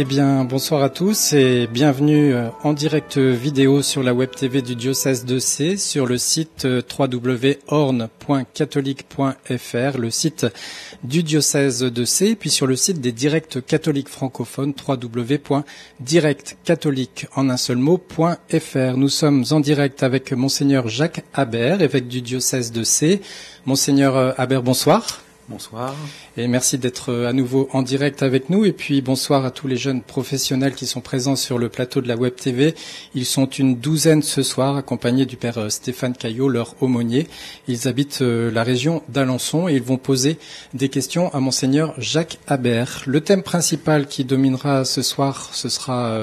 Eh bien, bonsoir à tous et bienvenue en direct vidéo sur la web TV du diocèse de Sées, sur le site www.orne.catholique.fr, le site du diocèse de Sées, puis sur le site des directs catholiques francophones, www.directcatholique.fr. Nous sommes en direct avec Monseigneur Jacques Habert, évêque du diocèse de Sées. Monseigneur Habert, bonsoir. Bonsoir. Et merci d'être à nouveau en direct avec nous. Et puis bonsoir à tous les jeunes professionnels qui sont présents sur le plateau de la Web TV. Ils sont une douzaine ce soir, accompagnés du père Stéphane Caillot, leur aumônier. Ils habitent la région d'Alençon et ils vont poser des questions à Monseigneur Jacques Habert. Le thème principal qui dominera ce soir, ce sera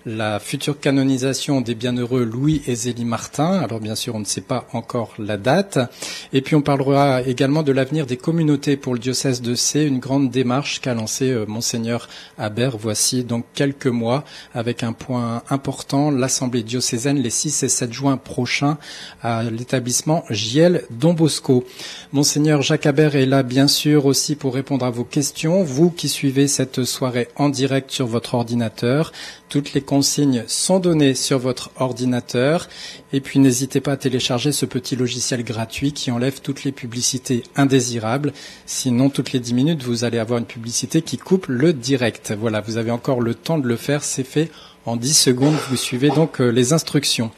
la future canonisation des bienheureux Louis et Zélie Martin. Alors bien sûr, on ne sait pas encore la date. Et puis on parlera également de l'avenir des communautés pour le diocèse de Sées, une grande démarche qu'a lancée Monseigneur Habert voici donc quelques mois, avec un point important, l'Assemblée diocésaine les 6 et 7 juin prochains à l'établissement JL Don Bosco. Monseigneur Jacques Habert est là bien sûr aussi pour répondre à vos questions, vous qui suivez cette soirée en direct sur votre ordinateur. Toutes les consignes sont données sur votre ordinateur et puis n'hésitez pas à télécharger ce petit logiciel gratuit qui enlève toutes les publicités indésirables. Sinon, toutes les 10 minutes, vous allez avoir une publicité qui coupe le direct. Voilà, vous avez encore le temps de le faire, c'est fait en 10 secondes. Vous suivez donc les instructions.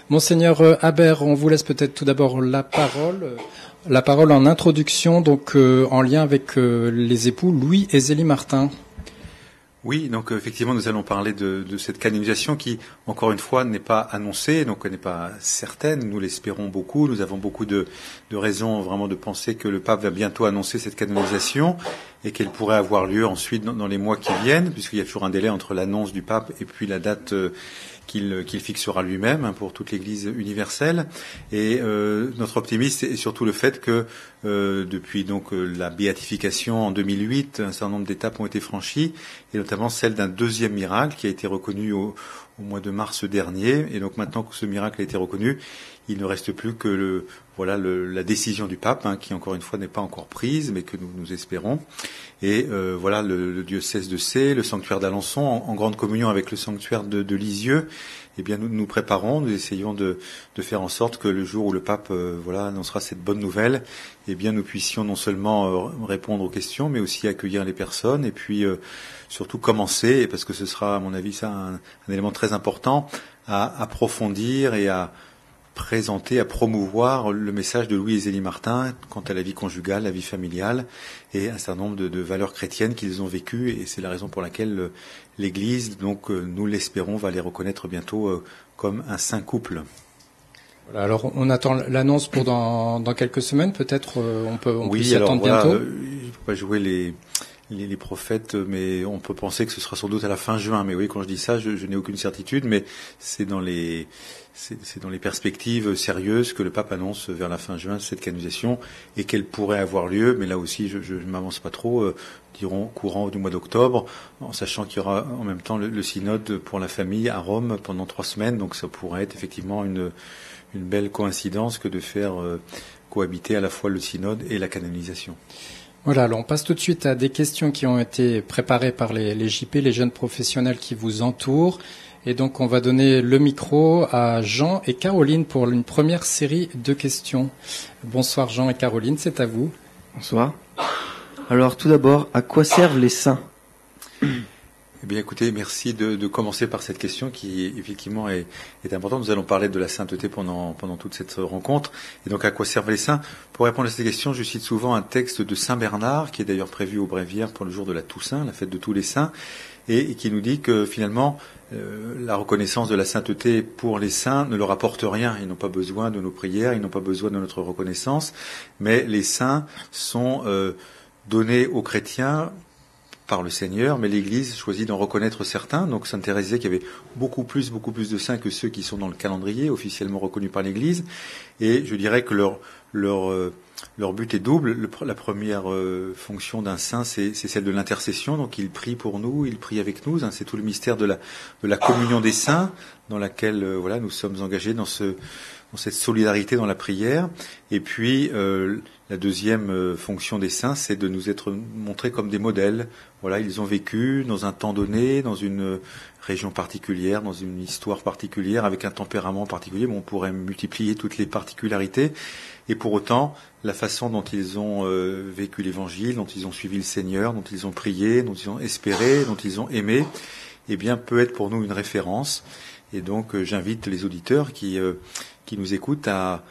Monseigneur Habert, on vous laisse peut-être tout d'abord la parole en introduction, donc en lien avec les époux Louis et Zélie Martin. Oui, donc effectivement, nous allons parler de cette canonisation qui, encore une fois, n'est pas annoncée, donc n'est pas certaine. Nous l'espérons beaucoup. Nous avons beaucoup de raisons vraiment de penser que le pape va bientôt annoncer cette canonisation et qu'elle pourrait avoir lieu ensuite dans les mois qui viennent, puisqu'il y a toujours un délai entre l'annonce du pape et puis la date qu'il fixera lui-même pour toute l'Église universelle. Et notre optimisme est surtout le fait que depuis donc la béatification en 2008, un certain nombre d'étapes ont été franchies, et notamment celle d'un deuxième miracle qui a été reconnu au mois de mars dernier. Et donc maintenant que ce miracle a été reconnu, il ne reste plus que la décision du pape, qui encore une fois n'est pas encore prise, mais que nous espérons. Et le diocèse de Sées, le sanctuaire d'Alençon, en grande communion avec le sanctuaire de Lisieux, eh bien nous préparons, nous essayons de faire en sorte que le jour où le pape annoncera cette bonne nouvelle, eh bien nous puissions non seulement répondre aux questions, mais aussi accueillir les personnes et puis surtout commencer, parce que ce sera à mon avis ça un élément très important, à approfondir et à présenter, à promouvoir le message de Louis et Zélie Martin quant à la vie conjugale, la vie familiale et un certain nombre de valeurs chrétiennes qu'ils ont vécues, et c'est la raison pour laquelle l'Église, donc nous l'espérons, va les reconnaître bientôt comme un saint couple. Voilà, alors on attend l'annonce pour dans quelques semaines, peut-être on peut s'y attendre bientôt. Je ne peux pas jouer les prophètes, mais on peut penser que ce sera sans doute à la fin juin. Mais oui, quand je dis ça, je n'ai aucune certitude, mais c'est dans les perspectives sérieuses que le pape annonce vers la fin juin cette canonisation, et qu'elle pourrait avoir lieu, mais là aussi je ne m'avance pas trop, dirons courant du mois d'octobre, en sachant qu'il y aura en même temps le synode pour la famille à Rome pendant 3 semaines, donc ça pourrait être effectivement une belle coïncidence que de faire cohabiter à la fois le synode et la canonisation. Voilà, alors on passe tout de suite à des questions qui ont été préparées par les JP, les jeunes professionnels qui vous entourent. Et donc on va donner le micro à Jean et Caroline pour une première série de questions. Bonsoir Jean et Caroline, c'est à vous. Bonsoir. Alors tout d'abord, à quoi servent les saints ? Eh bien, écoutez, merci de commencer par cette question qui, effectivement, est importante. Nous allons parler de la sainteté pendant toute cette rencontre. Et donc, à quoi servent les saints ? Pour répondre à cette question, je cite souvent un texte de Saint Bernard, qui est d'ailleurs prévu au Bréviaire pour le jour de la Toussaint, la fête de tous les saints, et qui nous dit que, finalement, la reconnaissance de la sainteté pour les saints ne leur apporte rien. Ils n'ont pas besoin de nos prières, ils n'ont pas besoin de notre reconnaissance, mais les saints sont donnés aux chrétiens par le Seigneur, mais l'Église choisit d'en reconnaître certains. Donc Sainte Thérèse disait qu'il y avait beaucoup plus de saints que ceux qui sont dans le calendrier, officiellement reconnus par l'Église. Et je dirais que leur but est double. La première fonction d'un saint, c'est celle de l'intercession. Donc il prie pour nous, il prie avec nous. C'est tout le mystère de la communion des saints, dans laquelle nous sommes engagés dans cette solidarité dans la prière. Et puis la deuxième fonction des saints, c'est de nous être montrés comme des modèles. Voilà, ils ont vécu dans un temps donné, dans une région particulière, dans une histoire particulière, avec un tempérament particulier. Bon, on pourrait multiplier toutes les particularités. Et pour autant, la façon dont ils ont vécu l'Évangile, dont ils ont suivi le Seigneur, dont ils ont prié, dont ils ont espéré, dont ils ont aimé, eh bien, peut être pour nous une référence. Et donc, j'invite les auditeurs qui nous écoutent à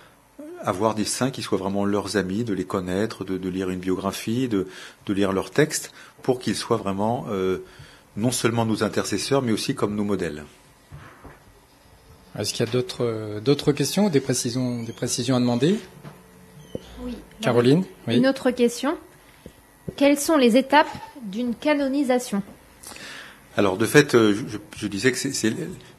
avoir des saints qui soient vraiment leurs amis, de les connaître, de lire une biographie, de lire leurs textes, pour qu'ils soient vraiment non seulement nos intercesseurs, mais aussi comme nos modèles. Est-ce qu'il y a d'autres questions, des précisions à demander? Oui. Caroline, oui. Une autre question. Quelles sont les étapes d'une canonisation? Alors, de fait, je disais que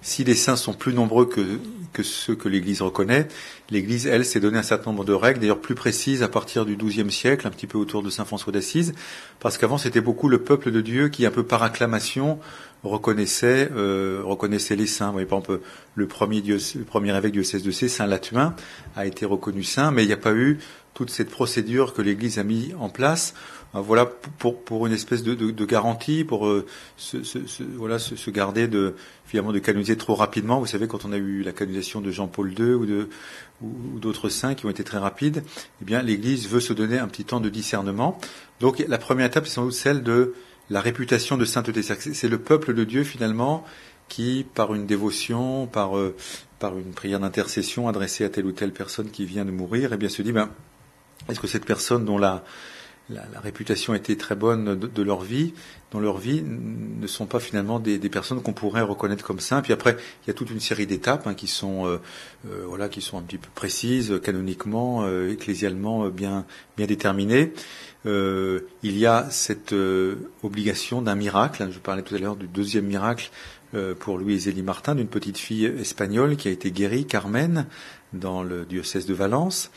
si les saints sont plus nombreux que ceux que l'Église reconnaît, l'Église, elle, s'est donné un certain nombre de règles, d'ailleurs plus précises à partir du XIIe siècle, un petit peu autour de saint François d'Assise, parce qu'avant, c'était beaucoup le peuple de Dieu qui, un peu par acclamation, reconnaissait les saints. Vous voyez, par exemple, le premier évêque du diocèse de Sées, saint Lathuin, a été reconnu saint, mais il n'y a pas eu toute cette procédure que l'Église a mis en place. Voilà, pour une espèce de garantie, pour se garder de canoniser trop rapidement. Vous savez, quand on a eu la canonisation de Jean-Paul II ou d'autres saints qui ont été très rapides, eh bien, l'Église veut se donner un petit temps de discernement. Donc, la première étape, c'est sans doute celle de la réputation de sainteté. C'est le peuple de Dieu, finalement, qui, par une dévotion, par une prière d'intercession adressée à telle ou telle personne qui vient de mourir, eh bien, se dit, est-ce que cette personne dont la réputation était très bonne de leur vie, dans leur vie, ne sont pas finalement des personnes qu'on pourrait reconnaître comme saints. Puis après, il y a toute une série d'étapes qui sont un petit peu précises, canoniquement, ecclésialement bien déterminées. Il y a cette obligation d'un miracle. Je parlais tout à l'heure du deuxième miracle pour Louise Élie Martin, d'une petite fille espagnole qui a été guérie, Carmen, dans le diocèse de Valence.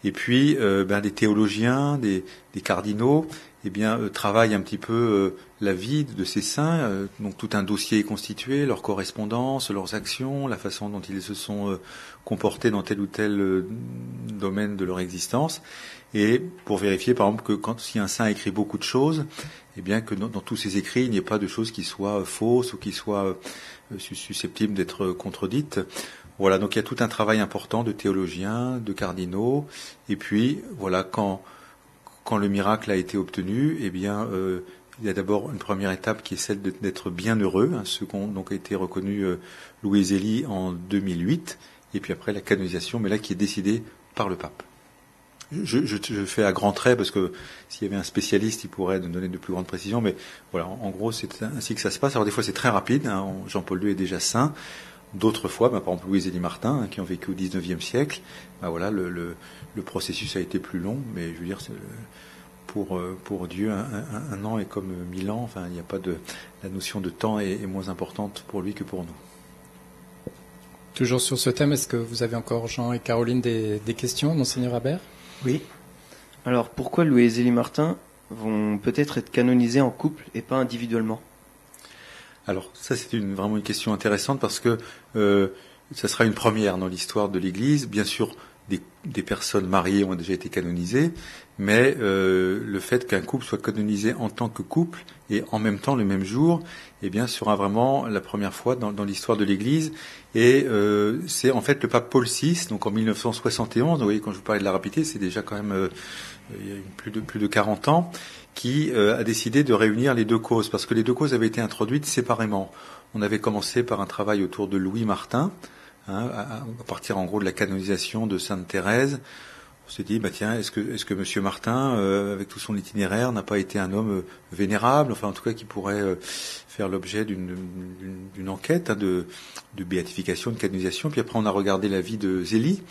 Et puis, des théologiens, des cardinaux, travaillent un petit peu la vie de ces saints. Donc, tout un dossier est constitué, leur correspondance, leurs actions, la façon dont ils se sont comportés dans tel ou tel domaine de leur existence. Et pour vérifier, par exemple, que si un saint écrit beaucoup de choses, eh bien, que dans tous ces écrits, il n'y ait pas de choses qui soient fausses ou qui soient susceptibles d'être contredites. Voilà, donc il y a tout un travail important de théologiens, de cardinaux, et puis voilà, quand le miracle a été obtenu, eh bien, il y a d'abord une première étape qui est celle d'être bienheureux, ceux qui ont donc été reconnus Louise Élie en 2008, et puis après la canonisation, mais là qui est décidée par le pape. Je fais à grands traits parce que s'il y avait un spécialiste, il pourrait nous donner de plus grandes précisions, mais voilà, en gros, c'est ainsi que ça se passe. Alors des fois, c'est très rapide. Jean-Paul II est déjà saint. D'autres fois, par exemple Louise Élie Martin, qui ont vécu au XIXe siècle, le processus a été plus long, mais je veux dire, pour Dieu, un an est comme 1000 ans. Enfin, il n'y a pas la notion de temps est moins importante pour lui que pour nous. Toujours sur ce thème, est-ce que vous avez encore, Jean et Caroline, des questions, Monseigneur Habert? Oui. Alors, pourquoi Louise Élie Martin vont peut-être être canonisés en couple et pas individuellement? Alors ça, c'est vraiment une question intéressante parce que ça sera une première dans l'histoire de l'Église. Bien sûr, des personnes mariées ont déjà été canonisées, mais le fait qu'un couple soit canonisé en tant que couple et en même temps le même jour, eh bien, sera vraiment la première fois dans l'histoire de l'Église. Et c'est en fait le pape Paul VI, donc en 1971. Vous voyez, quand je vous parlais de la rapidité, c'est déjà quand même il y a plus de 40 ans. Qui a décidé de réunir les deux causes, parce que les deux causes avaient été introduites séparément. On avait commencé par un travail autour de Louis Martin, à partir en gros de la canonisation de Sainte Thérèse. On s'est dit, est-ce que Monsieur Martin, avec tout son itinéraire, n'a pas été un homme vénérable, enfin en tout cas qui pourrait faire l'objet d'une enquête de béatification, de canonisation. Puis après on a regardé la vie de Zélie,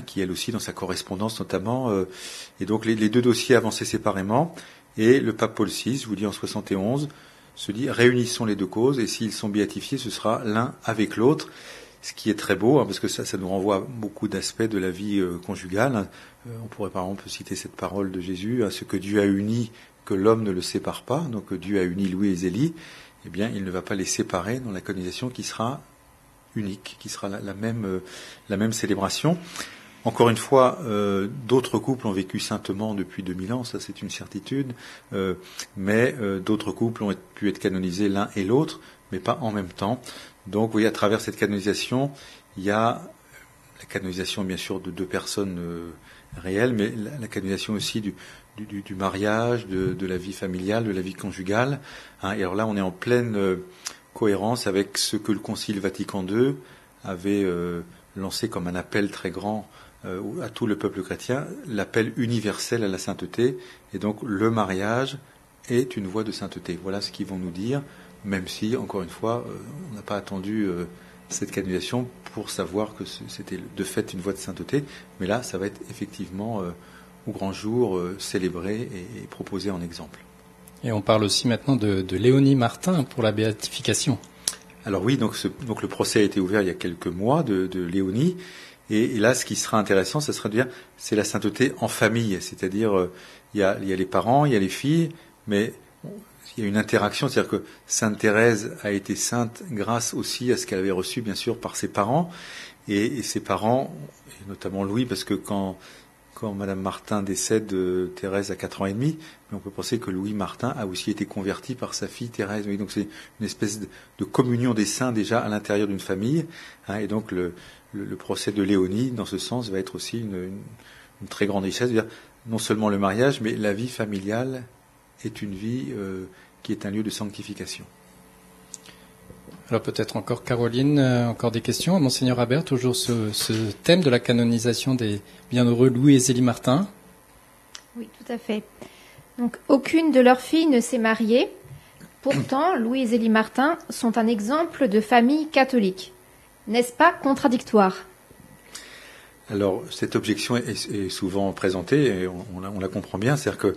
qui elle aussi dans sa correspondance notamment, et donc les deux dossiers avançaient séparément. Et le pape Paul VI, je vous dis en 71, se dit réunissons les deux causes et s'ils sont béatifiés, ce sera l'un avec l'autre. Ce qui est très beau, parce que ça nous renvoie à beaucoup d'aspects de la vie conjugale. On pourrait par exemple citer cette parole de Jésus, ce que Dieu a uni, que l'homme ne le sépare pas. Donc Dieu a uni Louis et Zélie, eh bien il ne va pas les séparer dans la canonisation qui sera unique, qui sera la même célébration. Encore une fois, d'autres couples ont vécu saintement depuis 2000 ans, ça c'est une certitude, mais d'autres couples ont pu être canonisés l'un et l'autre, mais pas en même temps. Donc, vous voyez, à travers cette canonisation, il y a la canonisation, bien sûr, de deux personnes réelles, mais la canonisation aussi du mariage, de la vie familiale, de la vie conjugale. Hein. Et alors là, on est en pleine cohérence avec ce que le Concile Vatican II avait lancé comme un appel très grand à tout le peuple chrétien, l'appel universel à la sainteté. Et donc, le mariage est une voie de sainteté. Voilà ce qu'ils vont nous dire, même si, encore une fois, on n'a pas attendu cette canonisation pour savoir que c'était de fait une voie de sainteté. Mais là, ça va être effectivement au grand jour célébré et proposé en exemple. Et on parle aussi maintenant de Léonie Martin pour la béatification. Alors oui, donc le procès a été ouvert il y a quelques mois de Léonie. Et là, ce qui sera intéressant, ce sera de dire, c'est la sainteté en famille. C'est-à-dire, il y a les parents, il y a les filles, mais il y a une interaction. C'est-à-dire que Sainte Thérèse a été sainte grâce aussi à ce qu'elle avait reçu, bien sûr, par ses parents. Et ses parents, et notamment Louis, parce que quand Madame Martin décède, Thérèse a 4 ans et demi, mais on peut penser que Louis Martin a aussi été converti par sa fille Thérèse. Oui, donc c'est une espèce de communion des saints déjà à l'intérieur d'une famille. Hein, et donc le procès de Léonie, dans ce sens, va être aussi une très grande richesse. C'est-à-dire, non seulement le mariage, mais la vie familiale est une vie qui est un lieu de sanctification. Alors peut-être encore Caroline, encore des questions. Monseigneur Habert, toujours ce thème de la canonisation des bienheureux Louis et Zélie Martin. Oui, tout à fait. Donc, aucune de leurs filles ne s'est mariée. Pourtant, Louis et Zélie Martin sont un exemple de famille catholique. N'est-ce pas contradictoire ? Alors, cette objection est souvent présentée, et on la comprend bien. C'est-à-dire que,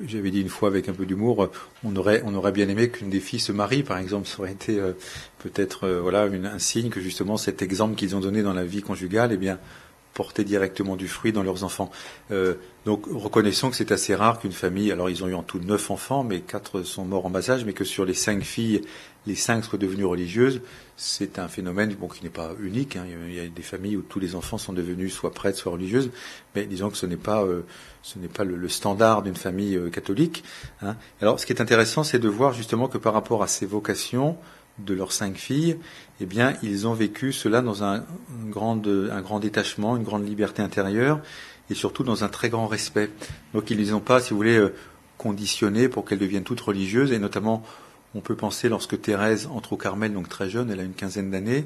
j'avais dit une fois avec un peu d'humour, on aurait bien aimé qu'une des filles se marie, par exemple. Ça aurait été peut-être un signe que justement cet exemple qu'ils ont donné dans la vie conjugale, eh bien, portait directement du fruit dans leurs enfants. Donc, reconnaissons que c'est assez rare qu'une famille, alors ils ont eu en tout 9 enfants, mais 4 sont morts en bas âge, mais que sur les 5 filles, les 5 soient devenues religieuses. C'est un phénomène qui n'est pas unique. Hein. Il y a des familles où tous les enfants sont devenus soit prêtres, soit religieuses, mais disons que ce n'est pas le standard d'une famille catholique. Hein. Alors, ce qui est intéressant, c'est de voir justement que par rapport à ces vocations de leurs 5 filles, eh bien, ils ont vécu cela dans un grand détachement, une grande liberté intérieure, et surtout dans un très grand respect. Donc, ils ne les ont pas, si vous voulez, conditionnées pour qu'elles deviennent toutes religieuses, et notamment, on peut penser, lorsque Thérèse entre au Carmel, donc très jeune, elle a une 15aine d'années,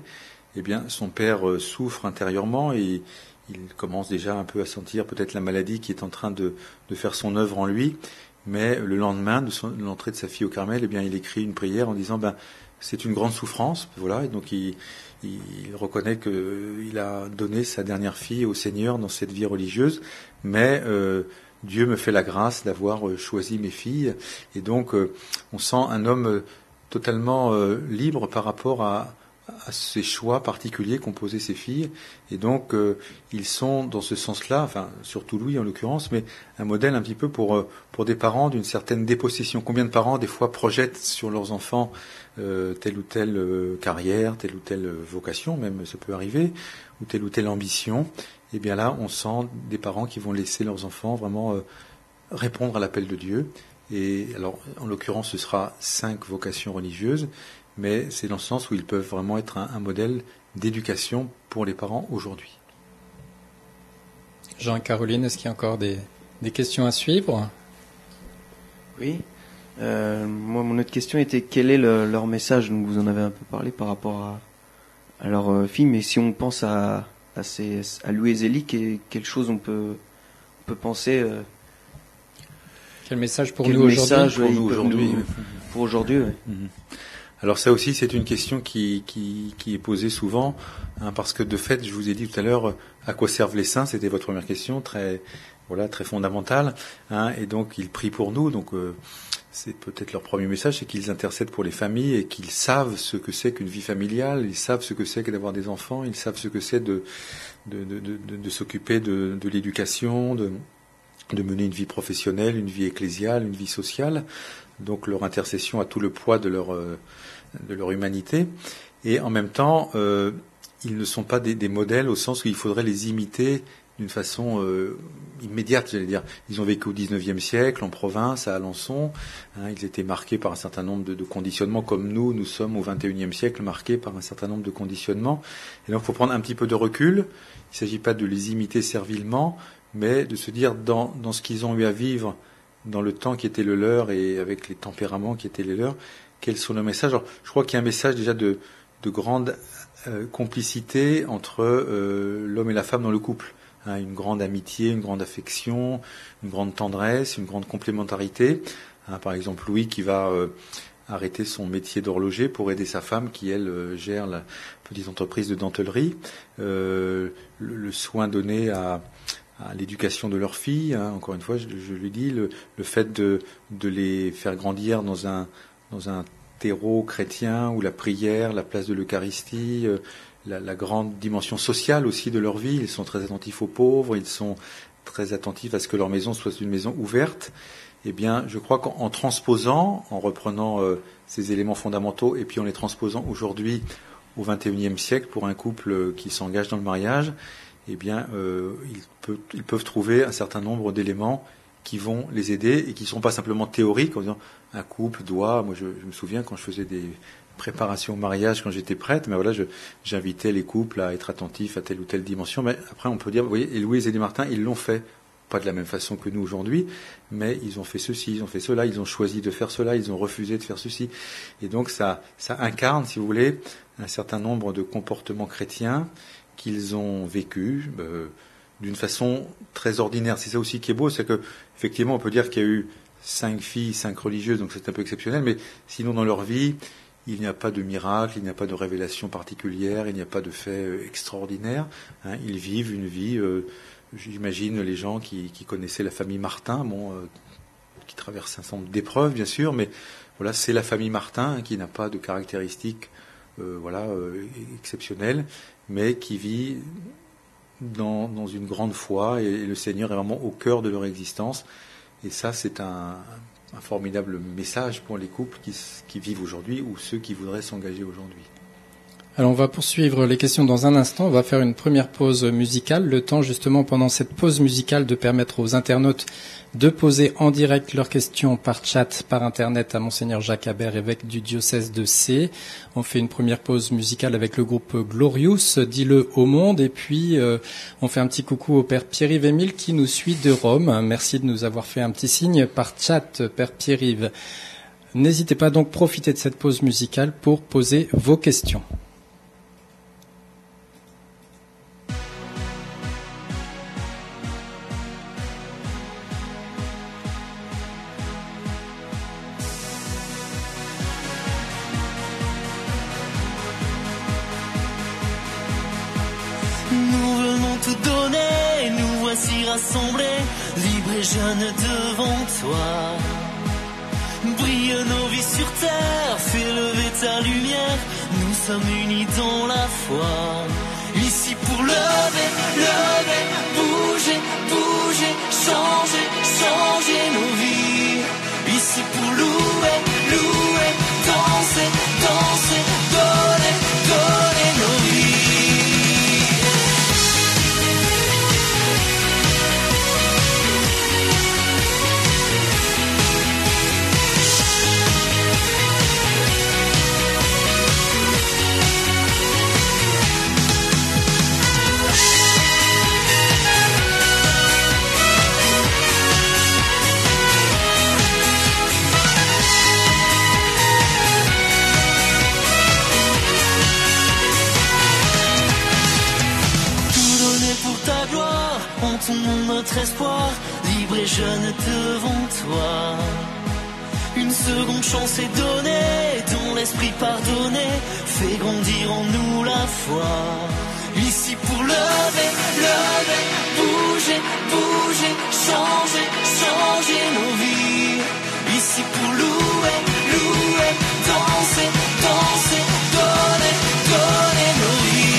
eh bien, son père souffre intérieurement et il commence déjà un peu à sentir peut-être la maladie qui est en train de faire son œuvre en lui. Mais le lendemain de l'entrée de sa fille au Carmel, eh bien, il écrit une prière en disant, c'est une grande souffrance, voilà, et donc il reconnaît qu'il a donné sa dernière fille au Seigneur dans cette vie religieuse, mais Dieu me fait la grâce d'avoir choisi mes filles, et donc on sent un homme totalement libre par rapport à ces choix particuliers qu'ont posés ses filles, et donc ils sont dans ce sens-là, enfin surtout Louis en l'occurrence, mais un modèle un petit peu pour des parents d'une certaine dépossession. Combien de parents des fois projettent sur leurs enfants telle ou telle carrière, telle ou telle vocation, même ça peut arriver, ou telle ambition. Et bien là, on sent des parents qui vont laisser leurs enfants vraiment répondre à l'appel de Dieu. Et alors, en l'occurrence, ce sera 5 vocations religieuses, mais c'est dans le sens où ils peuvent vraiment être un modèle d'éducation pour les parents aujourd'hui. Jean et Caroline, est-ce qu'il y a encore des questions à suivre ? Oui. Moi, mon autre question était quel est leur message. Donc, vous en avez un peu parlé par rapport à leur fille, mais si on pense à Louis et Zélie, quelle chose on peut penser Quel message pour nous aujourd'hui ? Pour aujourd'hui, oui. Alors ça aussi, c'est une question qui est posée souvent, hein, parce que de fait, je vous ai dit tout à l'heure, à quoi servent les saints ? C'était votre première question, très fondamentale. Hein, et donc, ils prient pour nous. Donc, c'est peut-être leur premier message, c'est qu'ils intercèdent pour les familles et qu'ils savent ce que c'est qu'une vie familiale. Ils savent ce que c'est que d'avoir des enfants. Ils savent ce que c'est de s'occuper de l'éducation, de mener une vie professionnelle, une vie ecclésiale, une vie sociale. Donc, leur intercession a tout le poids de leur humanité. et en même temps, ils ne sont pas des modèles au sens où il faudrait les imiter d'une façon immédiate, j'allais dire. Ils ont vécu au XIXe siècle, en province, à Alençon. Ils étaient marqués par un certain nombre de conditionnements, comme nous sommes au XXIe siècle marqués par un certain nombre de conditionnements. Et donc, il faut prendre un petit peu de recul. Il ne s'agit pas de les imiter servilement, mais de se dire, dans ce qu'ils ont eu à vivre, dans le temps qui était le leur et avec les tempéraments qui étaient les leurs, quels sont nos messages. Alors, je crois qu'il y a un message déjà de grande complicité entre l'homme et la femme dans le couple. Une grande amitié, une grande affection, une grande tendresse, une grande complémentarité. Par exemple, Louis qui va arrêter son métier d'horloger pour aider sa femme qui, elle, gère la petite entreprise de dentellerie. Le soin donné à l'éducation de leur fille, encore une fois, je lui dis, le fait de les faire grandir dans un terreau chrétien où la prière, la place de l'Eucharistie, la grande dimension sociale aussi de leur vie. Ils sont très attentifs aux pauvres, ils sont très attentifs à ce que leur maison soit une maison ouverte. Eh bien, je crois qu'en transposant, en reprenant ces éléments fondamentaux et puis en les transposant aujourd'hui au XXIe siècle pour un couple qui s'engage dans le mariage, eh bien, ils peuvent trouver un certain nombre d'éléments qui vont les aider et qui ne sont pas simplement théoriques en disant un couple doit. Moi, je me souviens quand je faisais des préparation au mariage quand j'étais prêtre, mais voilà, j'invitais les couples à être attentifs à telle ou telle dimension. Mais après, on peut dire, vous voyez, et Louis et Zélie Martin, ils l'ont fait, pas de la même façon que nous aujourd'hui, mais ils ont fait ceci, ils ont fait cela, ils ont choisi de faire cela, ils ont refusé de faire ceci. Et donc, ça incarne, si vous voulez, un certain nombre de comportements chrétiens qu'ils ont vécus d'une façon très ordinaire. C'est ça aussi qui est beau, c'est que, effectivement, on peut dire qu'il y a eu 5 filles, 5 religieuses, donc c'est un peu exceptionnel, mais sinon, dans leur vie, il n'y a pas de miracle, il n'y a pas de révélation particulière, il n'y a pas de fait extraordinaire. Ils vivent une vie, j'imagine les gens qui connaissaient la famille Martin, qui traversent un certain nombre d'épreuves bien sûr, mais voilà, c'est la famille Martin qui n'a pas de caractéristiques exceptionnelles, mais qui vit dans une grande foi et le Seigneur est vraiment au cœur de leur existence. Et ça, c'est un formidable message pour les couples qui vivent aujourd'hui ou ceux qui voudraient s'engager aujourd'hui. Alors on va poursuivre les questions dans un instant, on va faire une première pause musicale, le temps justement pendant cette pause musicale de permettre aux internautes de poser en direct leurs questions par chat, par internet à Monseigneur Jacques Habert, évêque du diocèse de Sées. On fait une première pause musicale avec le groupe Glorious, Dis-le au monde, et puis on fait un petit coucou au Père Pierre-Yves Émile qui nous suit de Rome. Merci de nous avoir fait un petit signe par chat, Père Pierre-Yves. N'hésitez pas donc à profiter de cette pause musicale pour poser vos questions. Rassemblés, libres et jeunes devant toi. Brille nos vies sur terre, fais lever ta lumière. Nous sommes unis dans la foi. Ici pour lever, bouger, changer nos vies. Ici pour louer, danser, donner nos vies. Notre espoir, libre et jeune devant toi. Une seconde chance est donnée, ton esprit pardonné fait grandir en nous la foi. Ici pour lever, bouger, changer nos vies. Ici pour louer, danser, donner nos vies.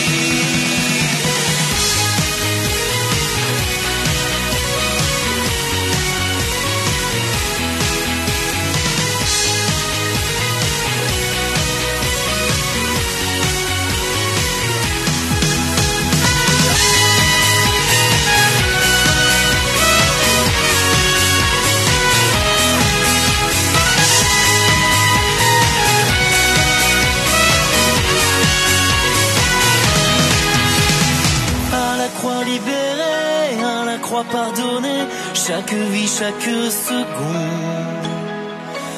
pardonner chaque vie, chaque seconde.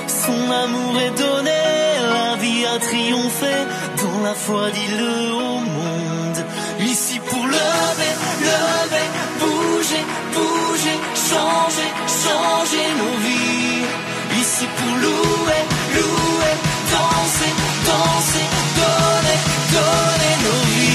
Son amour est donné, la vie a triomphé, dans la foi dis-le au monde. Ici pour lever, lever, bouger, bouger, changer, changer nos vies. Ici pour louer, louer, danser, danser, donner, donner nos vies.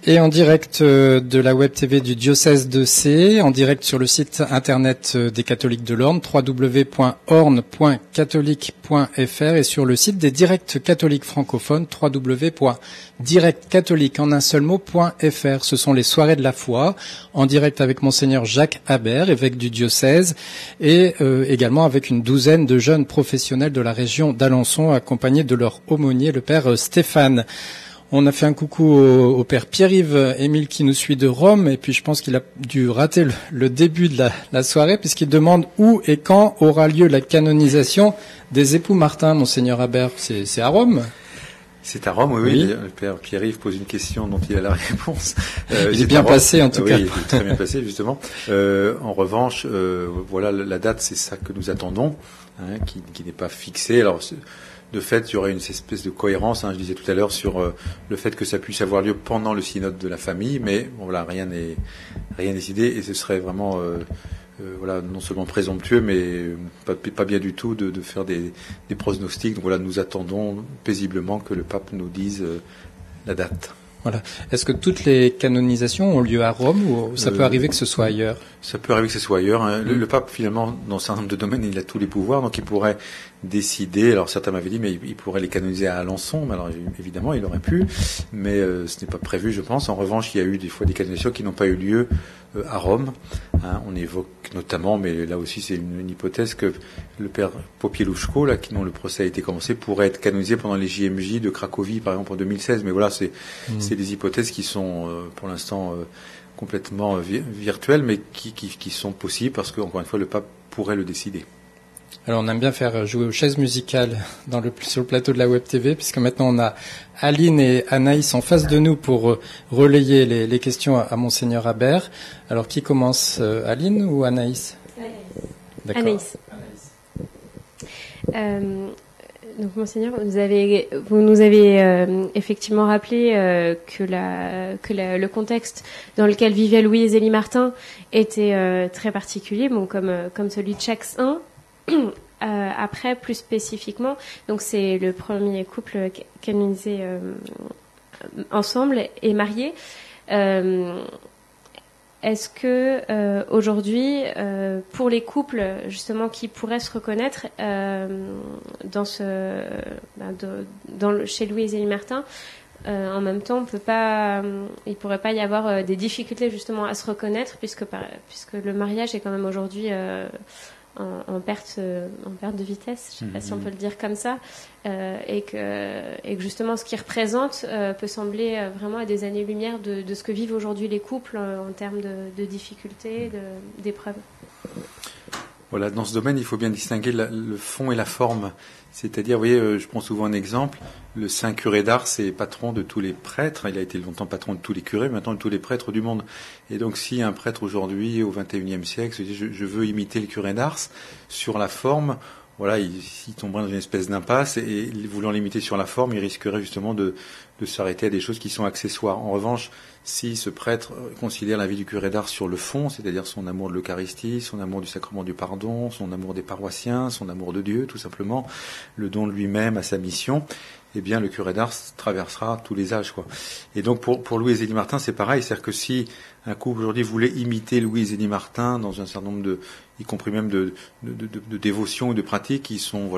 Et en direct de la web TV du diocèse de C, en direct sur le site internet des catholiques de l'Orne, www.orne.catholique.fr, et sur le site des directs catholiques francophones, www.directcatholique.fr. Ce sont les soirées de la foi, en direct avec Monseigneur Jacques Habert, évêque du diocèse, et également avec une douzaine de jeunes professionnels de la région d'Alençon, accompagnés de leur aumônier, le père Stéphane. On a fait un coucou au père Pierre-Yves Émile qui nous suit de Rome, et puis je pense qu'il a dû rater le début de la soirée, puisqu'il demande où et quand aura lieu la canonisation des époux Martin. Monseigneur Habert, c'est à Rome? C'est à Rome, oui. Le père Pierre-Yves pose une question dont il a la réponse. Il est bien passé, en tout cas. Oui, il est très bien passé, justement. En revanche, voilà, la date, c'est ça que nous attendons, hein, qui n'est pas fixée. Alors, de fait, il y aurait une espèce de cohérence, je disais tout à l'heure, sur le fait que ça puisse avoir lieu pendant le synode de la famille, mais bon, voilà, rien n'est décidé, et ce serait vraiment voilà, non seulement présomptueux, mais pas bien du tout de faire des pronostics. Donc voilà, nous attendons paisiblement que le pape nous dise la date. Voilà. Est-ce que toutes les canonisations ont lieu à Rome, ou ça peut arriver que ce soit ailleurs? Ça peut arriver que ce soit ailleurs. Hein. Le pape, finalement, dans un certain nombre de domaines, il a tous les pouvoirs, donc il pourrait décider. Alors certains m'avaient dit, mais il pourrait les canoniser à Alençon. Alors évidemment, il aurait pu, mais ce n'est pas prévu, je pense. En revanche, il y a eu des fois des canonisations qui n'ont pas eu lieu à Rome. Hein. On évoque notamment, mais là aussi c'est une hypothèse, que le père Popieluszko, là, dont le procès a été commencé, pourrait être canonisé pendant les JMJ de Cracovie, par exemple, en 2016. Mais voilà, c'est des hypothèses qui sont pour l'instant complètement virtuelles, mais qui sont possibles parce que, encore une fois, le pape pourrait le décider. Alors on aime bien faire jouer aux chaises musicales sur le plateau de la Web TV, puisque maintenant on a Aline et Anaïs en face de nous pour relayer les questions à Monseigneur Habert. Alors qui commence, Aline ou Anaïs? D'accord. Anaïs. Donc Monseigneur, vous nous avez effectivement rappelé que le contexte dans lequel vivait Louis et Zélie Martin était très particulier, bon, comme celui de chaque saint. Après, plus spécifiquement, donc c'est le premier couple canonisé ensemble et marié. Est-ce que aujourd'hui, pour les couples justement qui pourraient se reconnaître chez Louis et Zélie Martin, en même temps, il pourrait pas y avoir des difficultés justement à se reconnaître, puisque le mariage est quand même aujourd'hui en perte de vitesse, je ne sais pas si on peut le dire comme ça, et que justement ce qu'il représente peut sembler vraiment à des années-lumière de ce que vivent aujourd'hui les couples en termes de difficultés, d'épreuves. Voilà, dans ce domaine, il faut bien distinguer le fond et la forme. C'est-à-dire, vous voyez, je prends souvent un exemple, le saint curé d'Ars est patron de tous les prêtres, il a été longtemps patron de tous les curés, maintenant de tous les prêtres du monde. Et donc, si un prêtre aujourd'hui, au XXIe siècle, se dit je veux imiter le curé d'Ars, sur la forme, voilà, il tomberait dans une espèce d'impasse et voulant limiter sur la forme, il risquerait justement de s'arrêter à des choses qui sont accessoires. En revanche, si ce prêtre considère la vie du curé d'Ars sur le fond, c'est-à-dire son amour de l'Eucharistie, son amour du sacrement du pardon, son amour des paroissiens, son amour de Dieu, tout simplement, le don de lui-même à sa mission, eh bien, le curé d'Ars traversera tous les âges, quoi. Et donc, pour Louis et Zélie Martin, c'est pareil. C'est-à-dire que si un couple aujourd'hui voulait imiter Louis et Zélie Martin dans un certain nombre y compris même de dévotions ou de pratiques qui sont,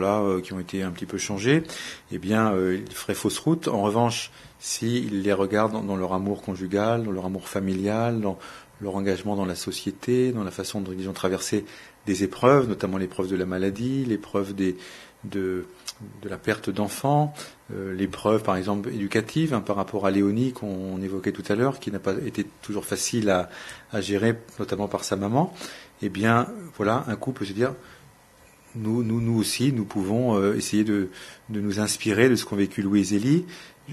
qui ont été un petit peu changées, eh bien, il ferait fausse route. En revanche, s'il les regarde dans leur amour conjugal, dans leur amour familial, dans leur engagement dans la société, dans la façon dont ils ont traversé des épreuves, notamment l'épreuve de la maladie, l'épreuve de la perte d'enfants, l'épreuve par exemple éducative par rapport à Léonie qu'on évoquait tout à l'heure, qui n'a pas été toujours facile à gérer, notamment par sa maman. Eh bien, voilà, un couple peut se dire, nous aussi, nous pouvons essayer de nous inspirer de ce qu'ont vécu Louis et Zélie.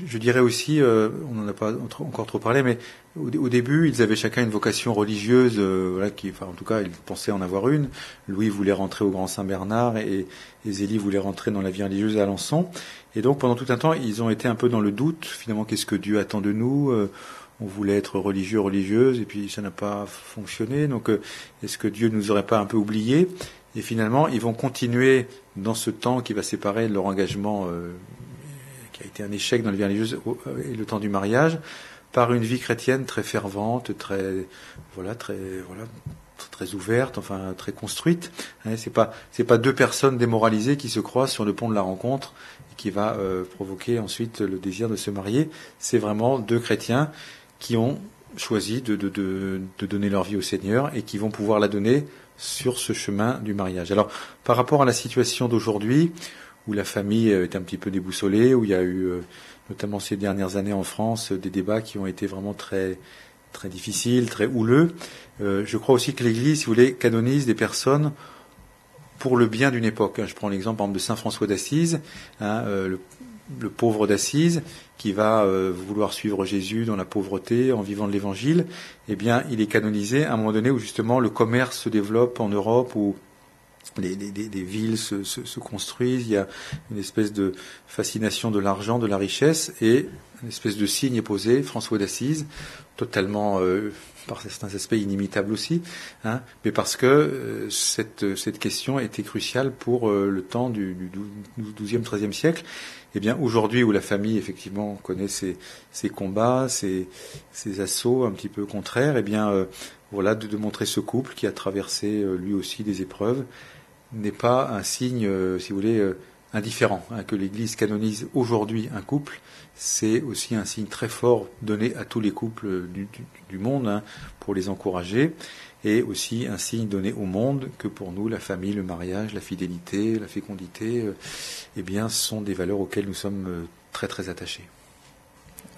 Je dirais aussi, on n'en a pas encore trop parlé, mais au début, ils avaient chacun une vocation religieuse, en tout cas, ils pensaient en avoir une. Louis voulait rentrer au Grand Saint-Bernard et Zélie voulait rentrer dans la vie religieuse à Alençon. Et donc, pendant tout un temps, ils ont été un peu dans le doute. Finalement, qu'est-ce que Dieu attend de nous ? On voulait être religieux, religieuse, et puis ça n'a pas fonctionné. Donc, est-ce que Dieu nous aurait pas un peu oubliés ? Et finalement, ils vont continuer dans ce temps qui va séparer leur engagement qui a été un échec dans la vie religieuse et le temps du mariage, par une vie chrétienne très fervente, très ouverte, enfin très construite. C'est pas deux personnes démoralisées qui se croisent sur le pont de la rencontre et qui va provoquer ensuite le désir de se marier. C'est vraiment deux chrétiens qui ont choisi de donner leur vie au Seigneur et qui vont pouvoir la donner sur ce chemin du mariage. Alors, par rapport à la situation d'aujourd'hui, où la famille est un petit peu déboussolée, où il y a eu, notamment ces dernières années en France, des débats qui ont été vraiment très, très difficiles, très houleux. Je crois aussi que l'Église, si vous voulez, canonise des personnes pour le bien d'une époque. Je prends l'exemple, par exemple, de saint François d'Assise, le pauvre d'Assise, qui va vouloir suivre Jésus dans la pauvreté, en vivant de l'Évangile. Eh bien, il est canonisé à un moment donné où justement le commerce se développe en Europe, où des villes se construisent, il y a une espèce de fascination de l'argent, de la richesse, et une espèce de signe est posé, François d'Assise, totalement, par certains aspects, inimitable aussi, mais parce que cette question était cruciale pour le temps du XIIe, XIIIe siècle. Eh bien, aujourd'hui, où la famille, effectivement, connaît ses combats, ses assauts un petit peu contraires, eh bien, de montrer ce couple qui a traversé lui aussi des épreuves, n'est pas un signe, si vous voulez, indifférent. Que l'Église canonise aujourd'hui un couple, c'est aussi un signe très fort donné à tous les couples du monde, pour les encourager, et aussi un signe donné au monde que pour nous, la famille, le mariage, la fidélité, la fécondité, eh bien, sont des valeurs auxquelles nous sommes très très attachés.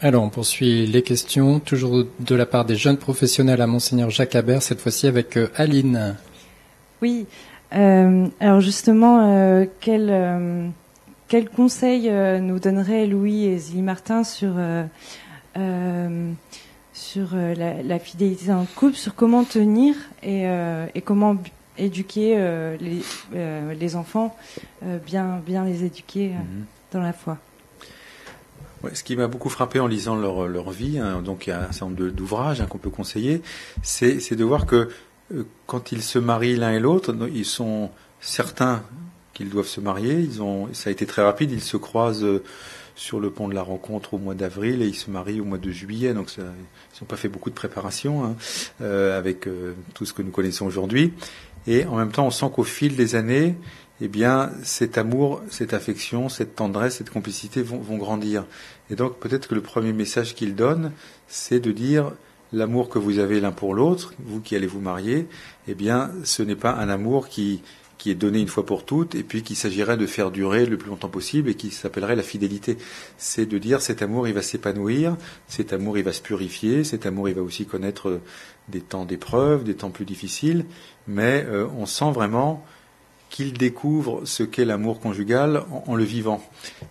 Alors, on poursuit les questions, toujours de la part des jeunes professionnels à Monseigneur Jacques Habert, cette fois-ci avec Aline. Oui. Alors justement, quel conseil nous donnerait Louis et Zélie Martin sur la fidélité dans le couple, sur comment tenir et comment éduquer les enfants, bien les éduquer dans la foi. Ouais, ce qui m'a beaucoup frappé en lisant leur vie, donc il y a un certain nombre d'ouvrages qu'on peut conseiller, c'est de voir que quand ils se marient l'un et l'autre, ils sont certains qu'ils doivent se marier. Ça a été très rapide. Ils se croisent sur le pont de la rencontre au mois d'avril et ils se marient au mois de juillet. Donc, ils n'ont pas fait beaucoup de préparation avec tout ce que nous connaissons aujourd'hui. Et en même temps, on sent qu'au fil des années, eh bien, cet amour, cette affection, cette tendresse, cette complicité vont grandir. Et donc, peut-être que le premier message qu'ils donnent, c'est de dire: l'amour que vous avez l'un pour l'autre, vous qui allez vous marier, eh bien, ce n'est pas un amour qui est donné une fois pour toutes et puis qu'il s'agirait de faire durer le plus longtemps possible et qui s'appellerait la fidélité. C'est de dire cet amour, il va s'épanouir, cet amour, il va se purifier, cet amour, il va aussi connaître des temps d'épreuve, des temps plus difficiles, mais on sent vraiment qu'il découvre ce qu'est l'amour conjugal en le vivant.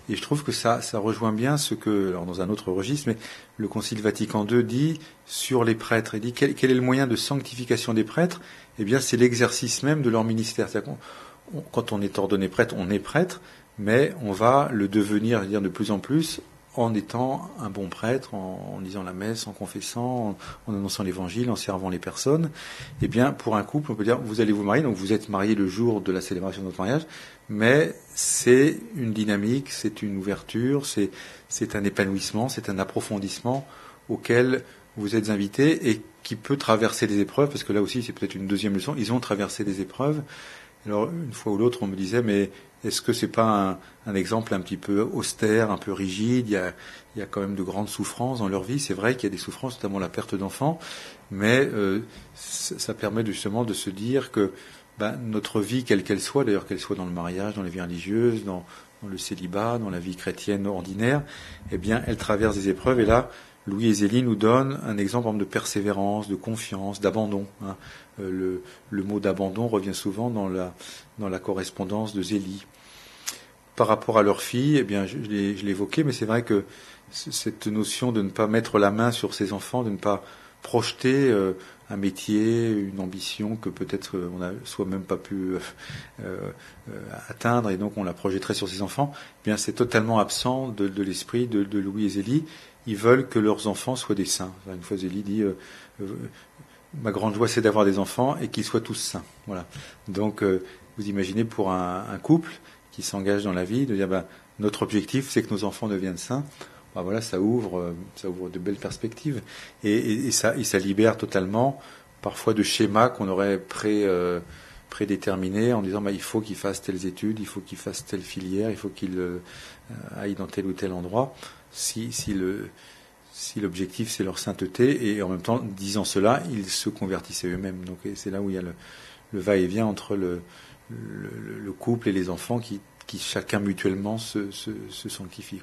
Et je trouve que ça rejoint bien ce que, alors dans un autre registre, mais le Concile Vatican II dit sur les prêtres. Il dit quel est le moyen de sanctification des prêtres ? Eh bien, c'est l'exercice même de leur ministère. C'est-à-dire quand on est ordonné prêtre, on est prêtre, mais on va le devenir, je veux dire, de plus en plus en étant un bon prêtre, en lisant la messe, en confessant, en annonçant l'évangile, en servant les personnes. Eh bien, pour un couple, on peut dire, vous allez vous marier, donc vous êtes marié le jour de la célébration de votre mariage, mais c'est une dynamique, c'est une ouverture, c'est un épanouissement, c'est un approfondissement auquel vous êtes invités et qui peut traverser des épreuves, parce que là aussi, c'est peut-être une deuxième leçon, ils ont traversé des épreuves. Alors, une fois ou l'autre, on me disait, mais est-ce que c'est pas un exemple un petit peu austère, un peu rigide? Il y a quand même de grandes souffrances dans leur vie. C'est vrai qu'il y a des souffrances, notamment la perte d'enfants, mais ça permet justement de se dire que notre vie, quelle qu'elle soit, d'ailleurs qu'elle soit dans le mariage, dans la vie religieuse, dans le célibat, dans la vie chrétienne ordinaire, eh bien, elle traverse des épreuves. Et là, Louis et Zélie nous donnent un exemple de persévérance, de confiance, d'abandon. Hein. Le mot d'abandon revient souvent dans la correspondance de Zélie. Par rapport à leur fille, eh bien, je l'ai évoqué, mais c'est vrai que cette notion de ne pas mettre la main sur ses enfants, de ne pas projeter un métier, une ambition que peut-être on n'a soit même pas pu atteindre, et donc on la projetterait sur ses enfants, eh bien, c'est totalement absent de l'esprit de Louis et Zélie. Ils veulent que leurs enfants soient des saints. Une fois, Zélie dit ma grande joie, c'est d'avoir des enfants et qu'ils soient tous saints. Voilà. Donc, vous imaginez pour un couple qui s'engage dans la vie de dire notre objectif, c'est que nos enfants deviennent saints. Voilà, ça ouvre de belles perspectives et ça libère totalement parfois de schémas qu'on aurait prédéterminés en disant il faut qu'ils fassent telles études, il faut qu'ils fassent telle filière, il faut qu'ils aillent dans tel ou tel endroit. Si l'objectif c'est leur sainteté, et en même temps, disant cela, ils se convertissaient eux-mêmes. Donc c'est là où il y a le va-et-vient entre le couple et les enfants qui chacun mutuellement se sanctifient.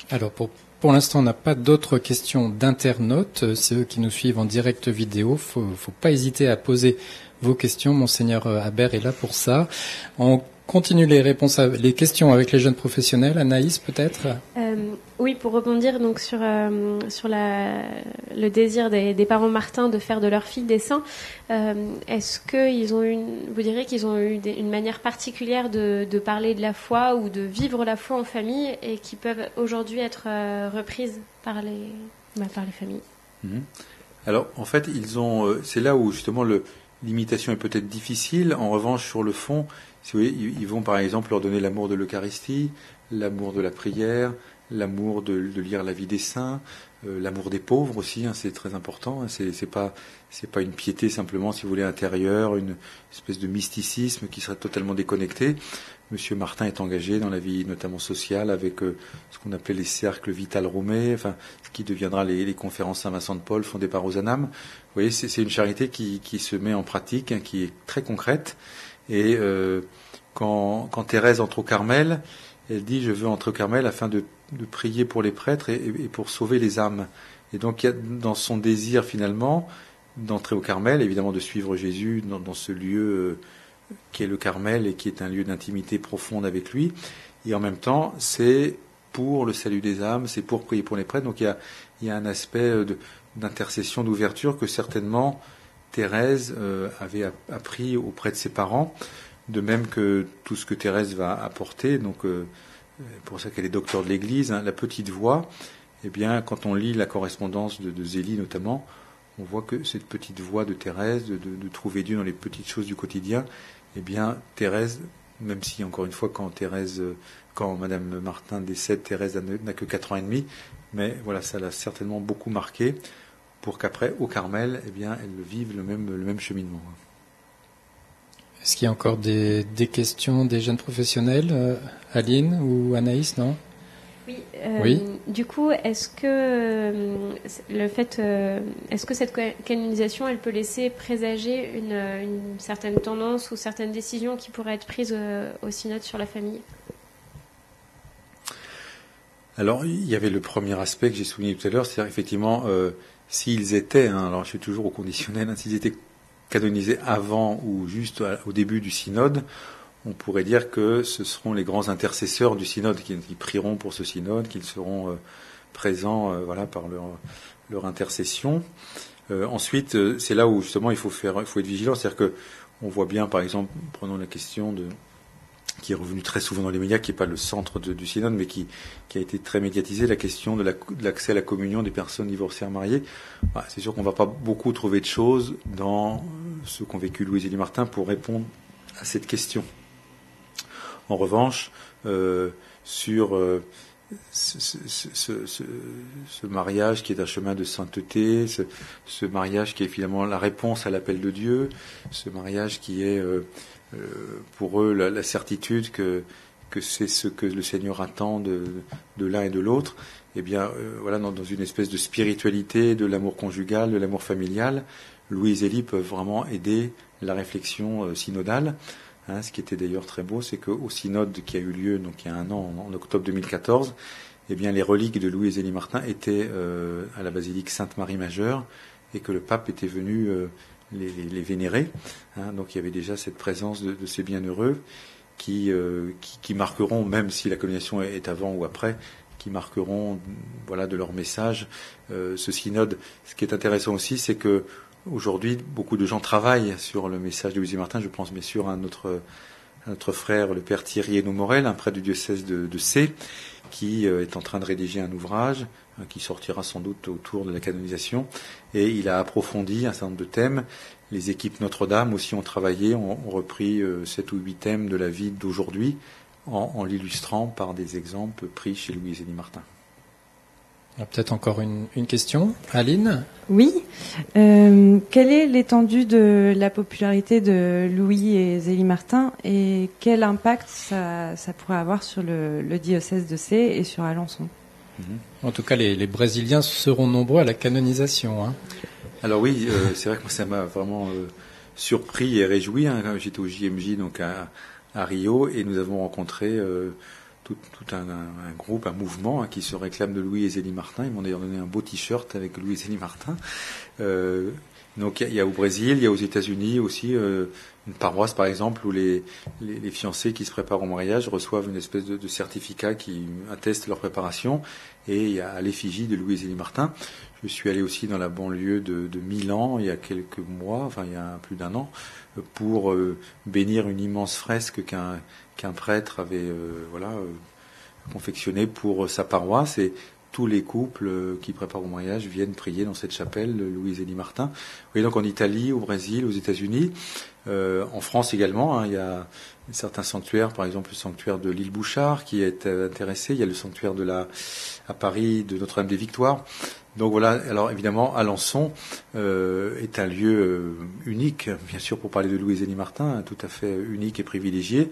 Alors pour l'instant, on n'a pas d'autres questions d'internautes. Ceux qui nous suivent en direct vidéo, faut pas hésiter à poser vos questions. Monseigneur Habert est là pour ça. On continue les questions avec les jeunes professionnels. Anaïs, peut-être? Oui, pour rebondir donc sur le désir des parents Martin de faire de leur fille des saints, est-ce que vous diriez qu'ils ont eu une manière particulière de parler de la foi ou de vivre la foi en famille et qui peuvent aujourd'hui être reprises par les familles? Alors, en fait, c'est là où justement l'imitation est peut-être difficile. En revanche, sur le fond, si vous voyez, ils vont par exemple leur donner l'amour de l'Eucharistie, l'amour de la prière, l'amour de lire la vie des saints, l'amour des pauvres aussi, c'est très important. C'est pas une piété simplement, si vous voulez, intérieure, une espèce de mysticisme qui serait totalement déconnecté. Monsieur Martin est engagé dans la vie notamment sociale avec ce qu'on appelait les cercles Vital Romé, ce qui deviendra les conférences Saint-Vincent de Paul fondées par Ozanam. Vous voyez, c'est une charité qui se met en pratique, qui est très concrète. Et quand Thérèse entre au Carmel, elle dit je veux entrer au Carmel afin de prier pour les prêtres et pour sauver les âmes. Et donc il y a dans son désir finalement d'entrer au Carmel, évidemment de suivre Jésus dans ce lieu qui est le Carmel et qui est un lieu d'intimité profonde avec lui. Et en même temps, c'est pour le salut des âmes, c'est pour prier pour les prêtres. Donc il y a un aspect d'intercession, d'ouverture que certainement Thérèse avait appris auprès de ses parents, de même que tout ce que Thérèse va apporter, donc pour ça qu'elle est docteur de l'Église, la petite voix, eh bien, quand on lit la correspondance de Zélie notamment, on voit que cette petite voix de Thérèse, de trouver Dieu dans les petites choses du quotidien, eh bien, Thérèse, même si encore une fois, quand Madame Martin décède, Thérèse n'a que 4 ans et demi, mais voilà, ça l'a certainement beaucoup marqué, pour qu'après, au Carmel, eh bien, elle vive le même cheminement. Est-ce qu'il y a encore des questions des jeunes professionnels, Aline ou Anaïs, non? Oui. Du coup, est-ce que cette canonisation, elle peut laisser présager une certaine tendance ou certaines décisions qui pourraient être prises au synode sur la famille? Alors, il y avait le premier aspect que j'ai souligné tout à l'heure, c'est-à-dire effectivement, s'ils étaient, alors je suis toujours au conditionnel, s'ils étaient canonisés avant ou juste au début du synode, on pourrait dire que ce seront les grands intercesseurs du synode qui prieront pour ce synode, qu'ils seront présents par leur intercession. Ensuite, c'est là où justement il faut être vigilant, c'est-à-dire que on voit bien, par exemple, prenons la question qui est revenue très souvent dans les médias, qui n'est pas le centre du synode, mais qui a été très médiatisée, la question de l'accès à la communion des personnes divorcées mariées. C'est sûr qu'on ne va pas beaucoup trouver de choses dans ce qu'ont vécu Louise Élie Martin pour répondre à cette question. En revanche, sur ce mariage qui est un chemin de sainteté, ce mariage qui est finalement la réponse à l'appel de Dieu, ce mariage qui est pour eux la certitude que c'est ce que le Seigneur attend de l'un et de l'autre, eh bien voilà, dans une espèce de spiritualité de l'amour conjugal, de l'amour familial, Louise et Élie peuvent vraiment aider la réflexion synodale. Ce qui était d'ailleurs très beau, c'est qu'au synode qui a eu lieu donc il y a un an, en octobre 2014, eh bien les reliques de Louise Élie Martin étaient à la basilique Sainte-Marie Majeure et que le pape était venu les vénérer. Donc il y avait déjà cette présence de ces bienheureux qui marqueront, même si la canonisation est avant ou après, qui marqueront voilà de leur message ce synode. Ce qui est intéressant aussi, c'est que aujourd'hui, beaucoup de gens travaillent sur le message de Louise Élie Martin. Je pense bien sûr à notre frère, le père Thierry Hénaud-Morel, un prêtre du diocèse de C, qui est en train de rédiger un ouvrage qui sortira sans doute autour de la canonisation. Et il a approfondi un certain nombre de thèmes. Les équipes Notre-Dame aussi ont travaillé, ont repris 7 ou 8 thèmes de la vie d'aujourd'hui en l'illustrant par des exemples pris chez Louise Élie Martin. Peut-être encore une question. Aline ? Oui. Quelle est l'étendue de la popularité de Louis et Zélie Martin et quel impact ça pourrait avoir sur le diocèse de C et sur Alençon ? En tout cas, les Brésiliens seront nombreux à la canonisation. Alors oui, c'est vrai que moi, ça m'a vraiment surpris et réjoui. J'étais au JMJ donc à Rio et nous avons rencontré tout un groupe, un mouvement qui se réclame de Louis et Zélie Martin. Ils m'ont d'ailleurs donné un beau t-shirt avec Louis et Zélie Martin. Donc il y a au Brésil, il y a aux États-Unis aussi une paroisse par exemple où les fiancés qui se préparent au mariage reçoivent une espèce de certificat qui atteste leur préparation et il y a l'effigie de Louis et Zélie Martin. Je suis allé aussi dans la banlieue de Milan il y a quelques mois, il y a plus d'un an, pour bénir une immense fresque qu'un prêtre avait confectionnée pour sa paroisse et tous les couples qui préparent au mariage viennent prier dans cette chapelle, Louise Élie Martin. Vous voyez donc en Italie, au Brésil, aux États-Unis, en France également, il y a certains sanctuaires, par exemple le sanctuaire de l'île Bouchard qui est intéressé, il y a le sanctuaire à Paris de Notre-Dame des Victoires. Donc voilà, alors évidemment, Alençon est un lieu unique, bien sûr pour parler de Louise Élie Martin, tout à fait unique et privilégié.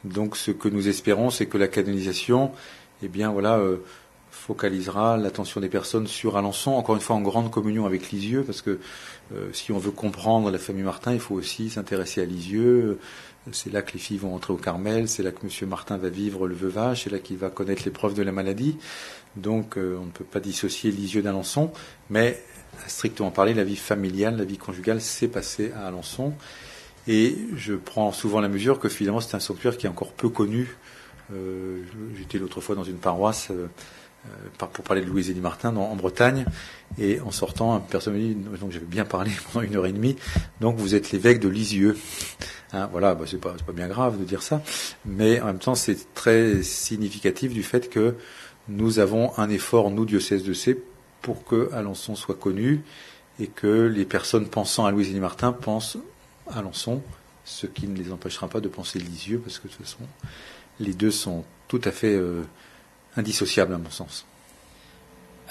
Donc ce que nous espérons, c'est que la canonisation, focalisera l'attention des personnes sur Alençon, encore une fois en grande communion avec Lisieux, parce que si on veut comprendre la famille Martin, il faut aussi s'intéresser à Lisieux. C'est là que les filles vont entrer au Carmel, c'est là que M. Martin va vivre le veuvage, c'est là qu'il va connaître l'épreuve de la maladie. Donc on ne peut pas dissocier Lisieux d'Alençon, mais à strictement parler, la vie familiale, la vie conjugale s'est passée à Alençon. Et je prends souvent la mesure que finalement c'est un sanctuaire qui est encore peu connu. J'étais l'autre fois dans une paroisse pour parler de Louise Élie Martin en Bretagne, et en sortant, une personne me dit, donc j'avais bien parlé pendant 1h30, donc vous êtes l'évêque de Lisieux. C'est pas bien grave de dire ça, mais en même temps c'est très significatif du fait que nous avons un effort, nous, diocèse de C, pour que Alençon soit connu, et que les personnes pensant à Louise Élie Martin pensent à Alençon, ce qui ne les empêchera pas de penser Lisieux, parce que de toute façon, les deux sont tout à fait indissociables à mon sens.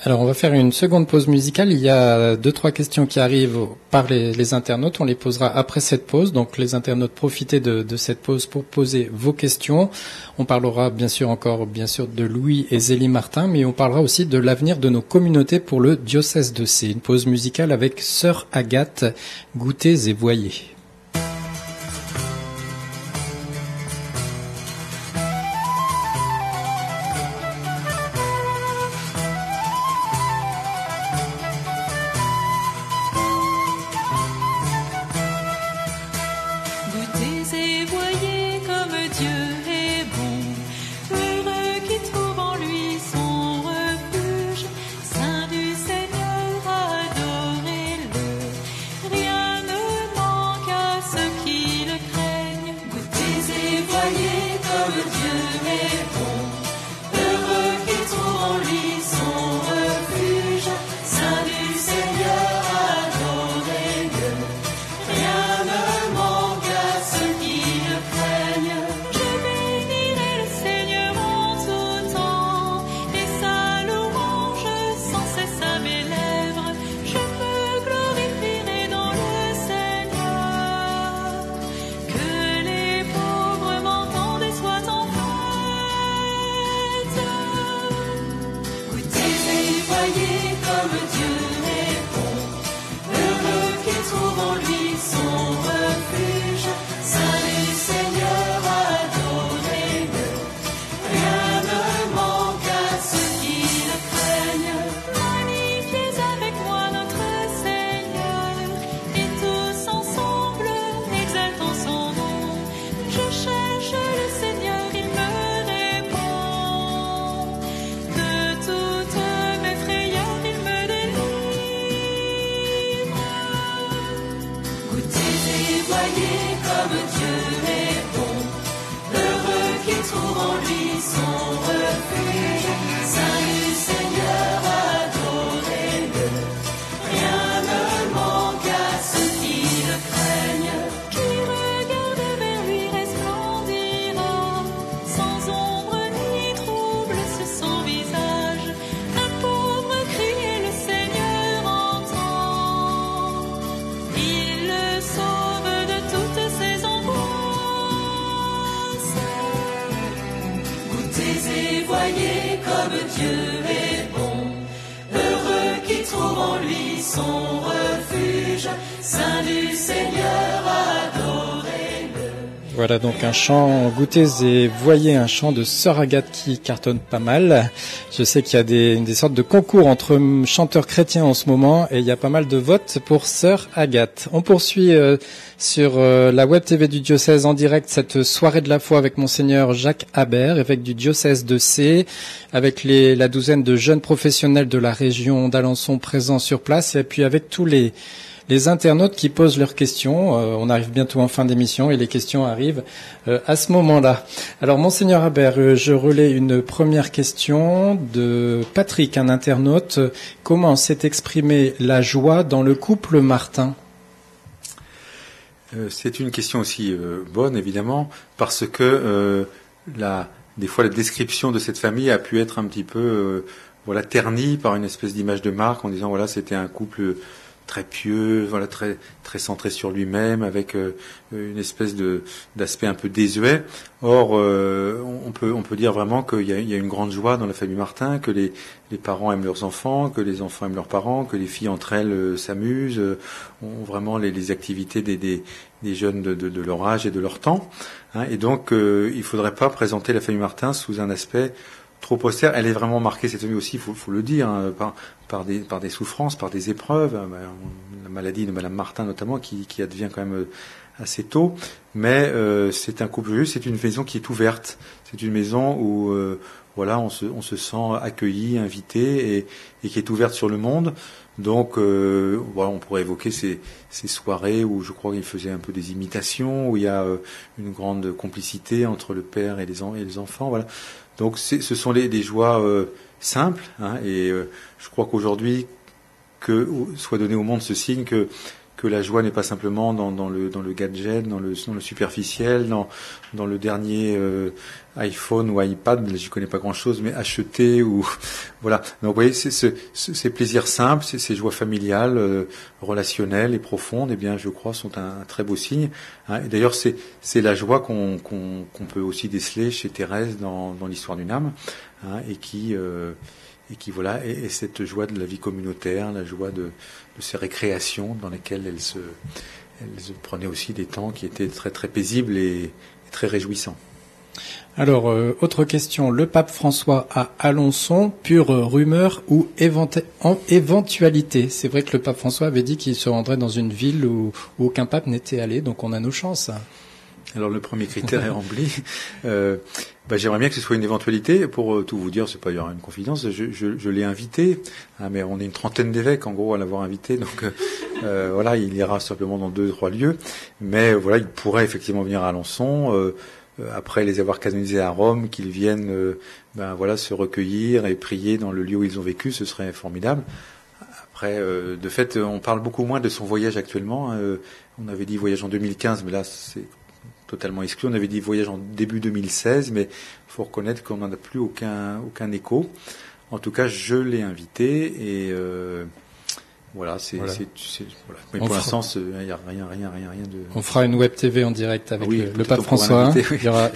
Alors on va faire une seconde pause musicale. Il y a 2-3 questions qui arrivent par les internautes. On les posera après cette pause. Donc les internautes, profitez de cette pause pour poser vos questions. On parlera bien sûr de Louis et Zélie Martin, mais on parlera aussi de l'avenir de nos communautés pour le diocèse de C. Une pause musicale avec Sœur Agathe, Goûtez et voyez. Rien ne manque comme Dieu est bon. Heureux qui trouve en lui son refuge. Salut Seigneur, adorez-le. Rien ne manque à ceux qui le craignent. Magnifiez avec moi notre Seigneur, et tous ensemble exaltons son nom. Je cherche le Seigneur, il me répond. De toutes mes frayeurs, il me délivre. Goûtez et voyez comme Dieu est bon. Heureux qui trouve en lui son refuge. Salut Seigneur, adorez-le. Rien ne manque à ceux qui le craignent. Qui regarde vers lui resplendira, sans ombre ni trouble sur son visage. Un pauvre cri et le Seigneur entend. Il le sauve de toutes ses angoisses. Goûtez et voyez comme Dieu est bon. Heureux qui trouve en lui son refuge. Saint du Seigneur, adorez-le. Voilà donc un chant, goûtez et voyez, un chant de Sœur Agathe qui cartonne pas mal. Je sais qu'il y a des sortes de concours entre chanteurs chrétiens en ce moment et il y a pas mal de votes pour Sœur Agathe. On poursuit sur la web TV du diocèse en direct cette soirée de la foi avec Monseigneur Jacques Habert, évêque du diocèse de Sées, avec la douzaine de jeunes professionnels de la région d'Alençon présents sur place et puis avec tous les internautes qui posent leurs questions. On arrive bientôt en fin d'émission et les questions arrivent à ce moment-là. Alors, Monseigneur Habert, je relais une première question de Patrick, un internaute. Comment s'est exprimée la joie dans le couple Martin ? C'est une question aussi bonne, évidemment, parce que des fois la description de cette famille a pu être un petit peu ternie par une espèce d'image de marque en disant c'était un couple très pieux, très très centré sur lui-même, avec une espèce d'aspect un peu désuet. Or, on peut dire vraiment qu'il y a une grande joie dans la famille Martin, que les parents aiment leurs enfants, que les enfants aiment leurs parents, que les filles entre elles s'amusent, ont vraiment les activités des jeunes de leur âge et de leur temps. Et donc, il faudrait pas présenter la famille Martin sous un aspect trop austère. Elle est vraiment marquée, cette famille aussi, faut le dire, par des souffrances, par des épreuves, la maladie de Madame Martin notamment, qui advient quand même assez tôt. Mais c'est un couple joyeux, c'est une maison qui est ouverte. C'est une maison où on se sent accueilli, invité, et qui est ouverte sur le monde. Donc, on pourrait évoquer ces soirées où je crois qu'il faisait un peu des imitations, où il y a une grande complicité entre le père et les enfants. Voilà. Donc, ce sont des joies simples, et je crois qu'aujourd'hui, que soit donné au monde ce signe que la joie n'est pas simplement dans le gadget, dans le superficiel, dans le dernier iPhone ou iPad, j'y connais pas grand-chose, mais acheté ou voilà. Donc vous voyez, ces plaisirs simples, ces joies familiales, relationnelles et profondes, eh bien je crois sont un très beau signe. Et d'ailleurs c'est la joie qu'on peut aussi déceler chez Thérèse dans l'histoire d'une âme, et qui voilà est cette joie de la vie communautaire, la joie de ces récréations dans lesquelles elle se prenait aussi des temps qui étaient très très paisibles et très réjouissants. Alors, autre question. Le pape François à Alençon, pure rumeur ou éventualité? C'est vrai que le pape François avait dit qu'il se rendrait dans une ville où aucun pape n'était allé, donc on a nos chances. Alors le premier critère est rempli. J'aimerais bien que ce soit une éventualité. Pour tout vous dire, c'est pas une confidence. Je l'ai invité, mais on est une trentaine d'évêques en gros à l'avoir invité. Donc il ira simplement dans 2-3 lieux. Mais voilà, il pourrait effectivement venir à Alençon. Après les avoir canonisés à Rome, qu'ils viennent se recueillir et prier dans le lieu où ils ont vécu, ce serait formidable. Après, de fait, on parle beaucoup moins de son voyage actuellement. On avait dit voyage en 2015, mais là c'est totalement exclu. On avait dit voyage en début 2016, mais il faut reconnaître qu'on n'en a plus aucun écho. En tout cas, je l'ai invité et voilà. Mais pour l'instant, il n'y a rien de. On fera une web TV en direct avec le pape François. Il y aura...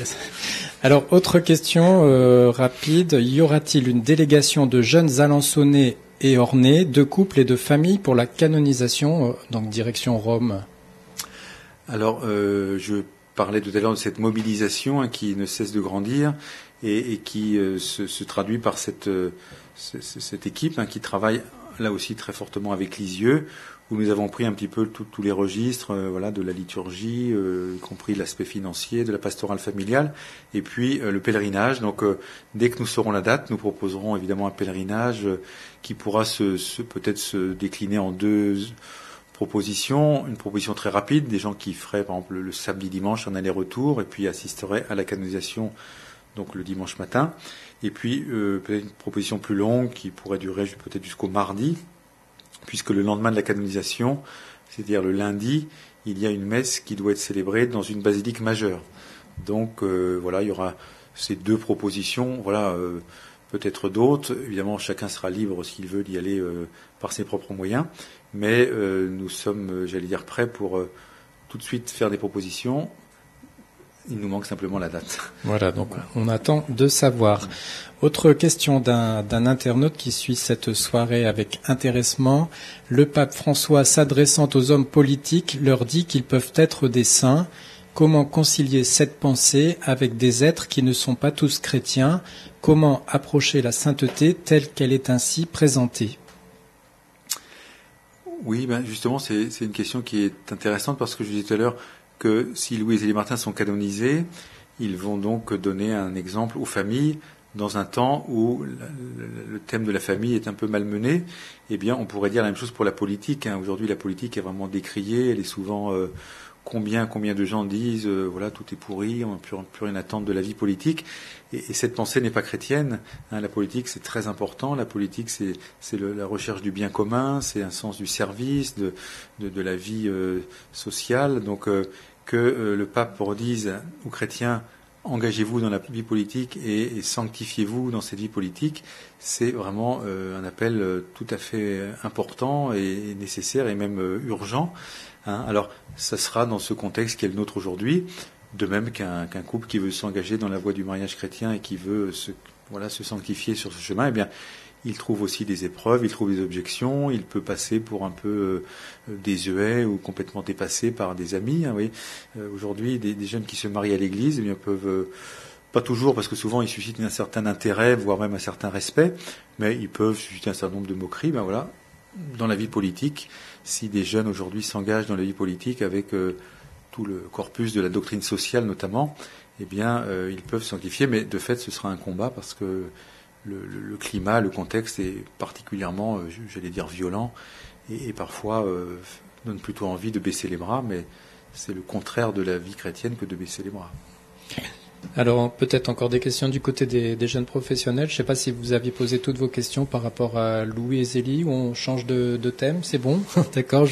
Alors, autre question rapide. Y aura-t-il une délégation de jeunes Alençonnais et ornés, de couples et de familles pour la canonisation, donc direction Rome. Alors, je parlais tout à l'heure de cette mobilisation qui ne cesse de grandir et qui se traduit par cette équipe qui travaille là aussi très fortement avec Lisieux, où nous avons pris un petit peu tous les registres de la liturgie, y compris l'aspect financier, de la pastorale familiale, et puis le pèlerinage. Donc dès que nous saurons la date, nous proposerons évidemment un pèlerinage qui pourra peut-être se décliner en deux propositions. Une proposition très rapide, des gens qui feraient par exemple le samedi dimanche en aller-retour, et puis assisteraient à la canonisation donc le dimanche matin. Et puis peut-être une proposition plus longue qui pourrait durer peut-être jusqu'au mardi, puisque le lendemain de la canonisation, c'est-à-dire le lundi, il y a une messe qui doit être célébrée dans une basilique majeure. Donc il y aura ces deux propositions, peut-être d'autres. Évidemment, chacun sera libre s'il veut d'y aller par ses propres moyens, mais nous sommes, prêts pour tout de suite faire des propositions. Il nous manque simplement la date. Voilà, donc on attend de savoir. Autre question d'un internaute qui suit cette soirée avec intéressement. Le pape François, s'adressant aux hommes politiques, leur dit qu'ils peuvent être des saints. Comment concilier cette pensée avec des êtres qui ne sont pas tous chrétiens? Comment approcher la sainteté telle qu'elle est ainsi présentée? Oui, justement, c'est une question qui est intéressante parce que je disais tout à l'heure que si Louis et Zélie Martin sont canonisés, ils vont donc donner un exemple aux familles dans un temps où le thème de la famille est un peu malmené. Eh bien, on pourrait dire la même chose pour la politique. Aujourd'hui, la politique est vraiment décriée. Elle est souvent combien de gens disent tout est pourri, on n'a plus rien à attendre de la vie politique. Et cette pensée n'est pas chrétienne. La politique, c'est très important. La politique, c'est la recherche du bien commun, c'est un sens du service, de la vie sociale. Donc que le pape redise aux chrétiens, engagez-vous dans la vie politique et sanctifiez-vous dans cette vie politique, c'est vraiment un appel tout à fait important et nécessaire et même urgent. Alors, ça sera dans ce contexte qui est le nôtre aujourd'hui, de même qu'un couple qui veut s'engager dans la voie du mariage chrétien et qui veut se sanctifier sur ce chemin, eh bien, il trouve aussi des épreuves, il trouve des objections, il peut passer pour un peu désuet ou complètement dépassé par des amis. Aujourd'hui, des jeunes qui se marient à l'église, eh bien, peuvent, pas toujours, parce que souvent ils suscitent un certain intérêt, voire même un certain respect, mais ils peuvent susciter un certain nombre de moqueries. Dans la vie politique, si des jeunes aujourd'hui s'engagent dans la vie politique avec tout le corpus de la doctrine sociale notamment, eh bien, ils peuvent sanctifier, mais de fait, ce sera un combat parce que le climat, le contexte est particulièrement, violent et parfois donne plutôt envie de baisser les bras, mais c'est le contraire de la vie chrétienne que de baisser les bras. Alors, peut-être encore des questions du côté des jeunes professionnels. Je ne sais pas si vous aviez posé toutes vos questions par rapport à Louis et Zélie, ou on change de thème. C'est bon? D'accord.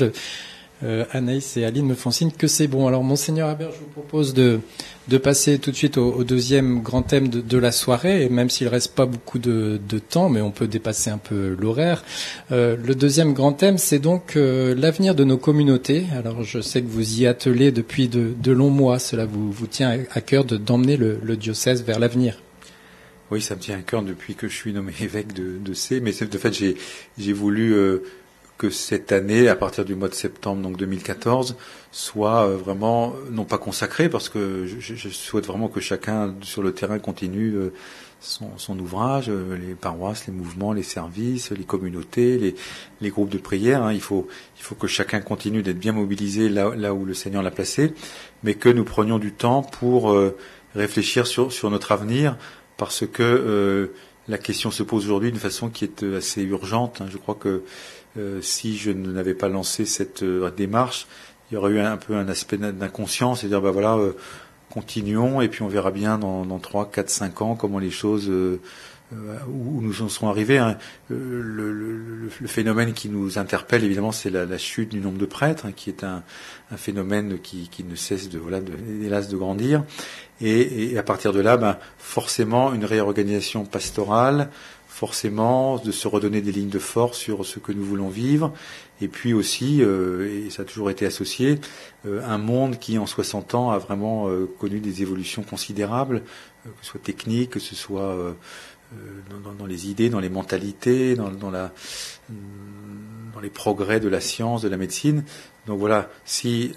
Anaïs et Aline me font signe que c'est bon. Alors, Monseigneur Habert, je vous propose de passer tout de suite au deuxième grand thème de la soirée, et même s'il reste pas beaucoup de temps, mais on peut dépasser un peu l'horaire. Le deuxième grand thème, c'est donc l'avenir de nos communautés. Alors, je sais que vous y attelez depuis de longs mois. Cela vous tient à cœur d'emmener le diocèse vers l'avenir. Oui, ça me tient à cœur depuis que je suis nommé évêque de C, mais de fait, j'ai voulu que cette année, à partir du mois de septembre, donc 2014, soit vraiment, non pas consacrée, parce que je souhaite vraiment que chacun sur le terrain continue son ouvrage, les paroisses, les mouvements, les services, les communautés, les groupes de prière. Il faut que chacun continue d'être bien mobilisé là où le Seigneur l'a placé, mais que nous prenions du temps pour réfléchir sur notre avenir, parce que la question se pose aujourd'hui d'une façon qui est assez urgente. Je crois que si je n'avais pas lancé cette démarche, il y aurait eu un peu un aspect d'inconscience, c'est-à-dire continuons et puis on verra bien dans 3, 4, 5 ans comment les choses où nous en serons arrivés. Le phénomène qui nous interpelle évidemment, c'est la chute du nombre de prêtres, qui est un phénomène qui ne cesse hélas de grandir, et à partir de là, forcément une réorganisation pastorale, forcément de se redonner des lignes de force sur ce que nous voulons vivre, et puis aussi, et ça a toujours été associé, un monde qui en 60 ans a vraiment connu des évolutions considérables, que ce soit technique, que ce soit dans les idées, dans les mentalités, dans les progrès de la science, de la médecine. Donc voilà, si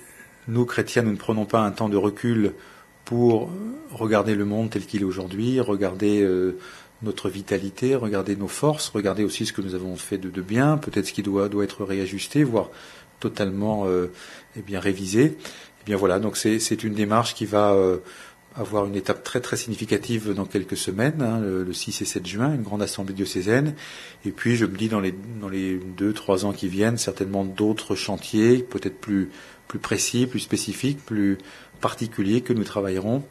nous, chrétiens, nous ne prenons pas un temps de recul pour regarder le monde tel qu'il est aujourd'hui, regarder notre vitalité, regarder nos forces, regarder aussi ce que nous avons fait de bien, peut-être ce qui doit être réajusté, voire totalement révisé. Eh bien voilà, donc c'est une démarche qui va avoir une étape très très significative dans quelques semaines, le 6 et 7 juin, une grande assemblée diocésaine. Et puis je me dis dans les 2-3 ans qui viennent, certainement d'autres chantiers, peut-être plus précis, plus spécifiques, plus particuliers que nous travaillerons.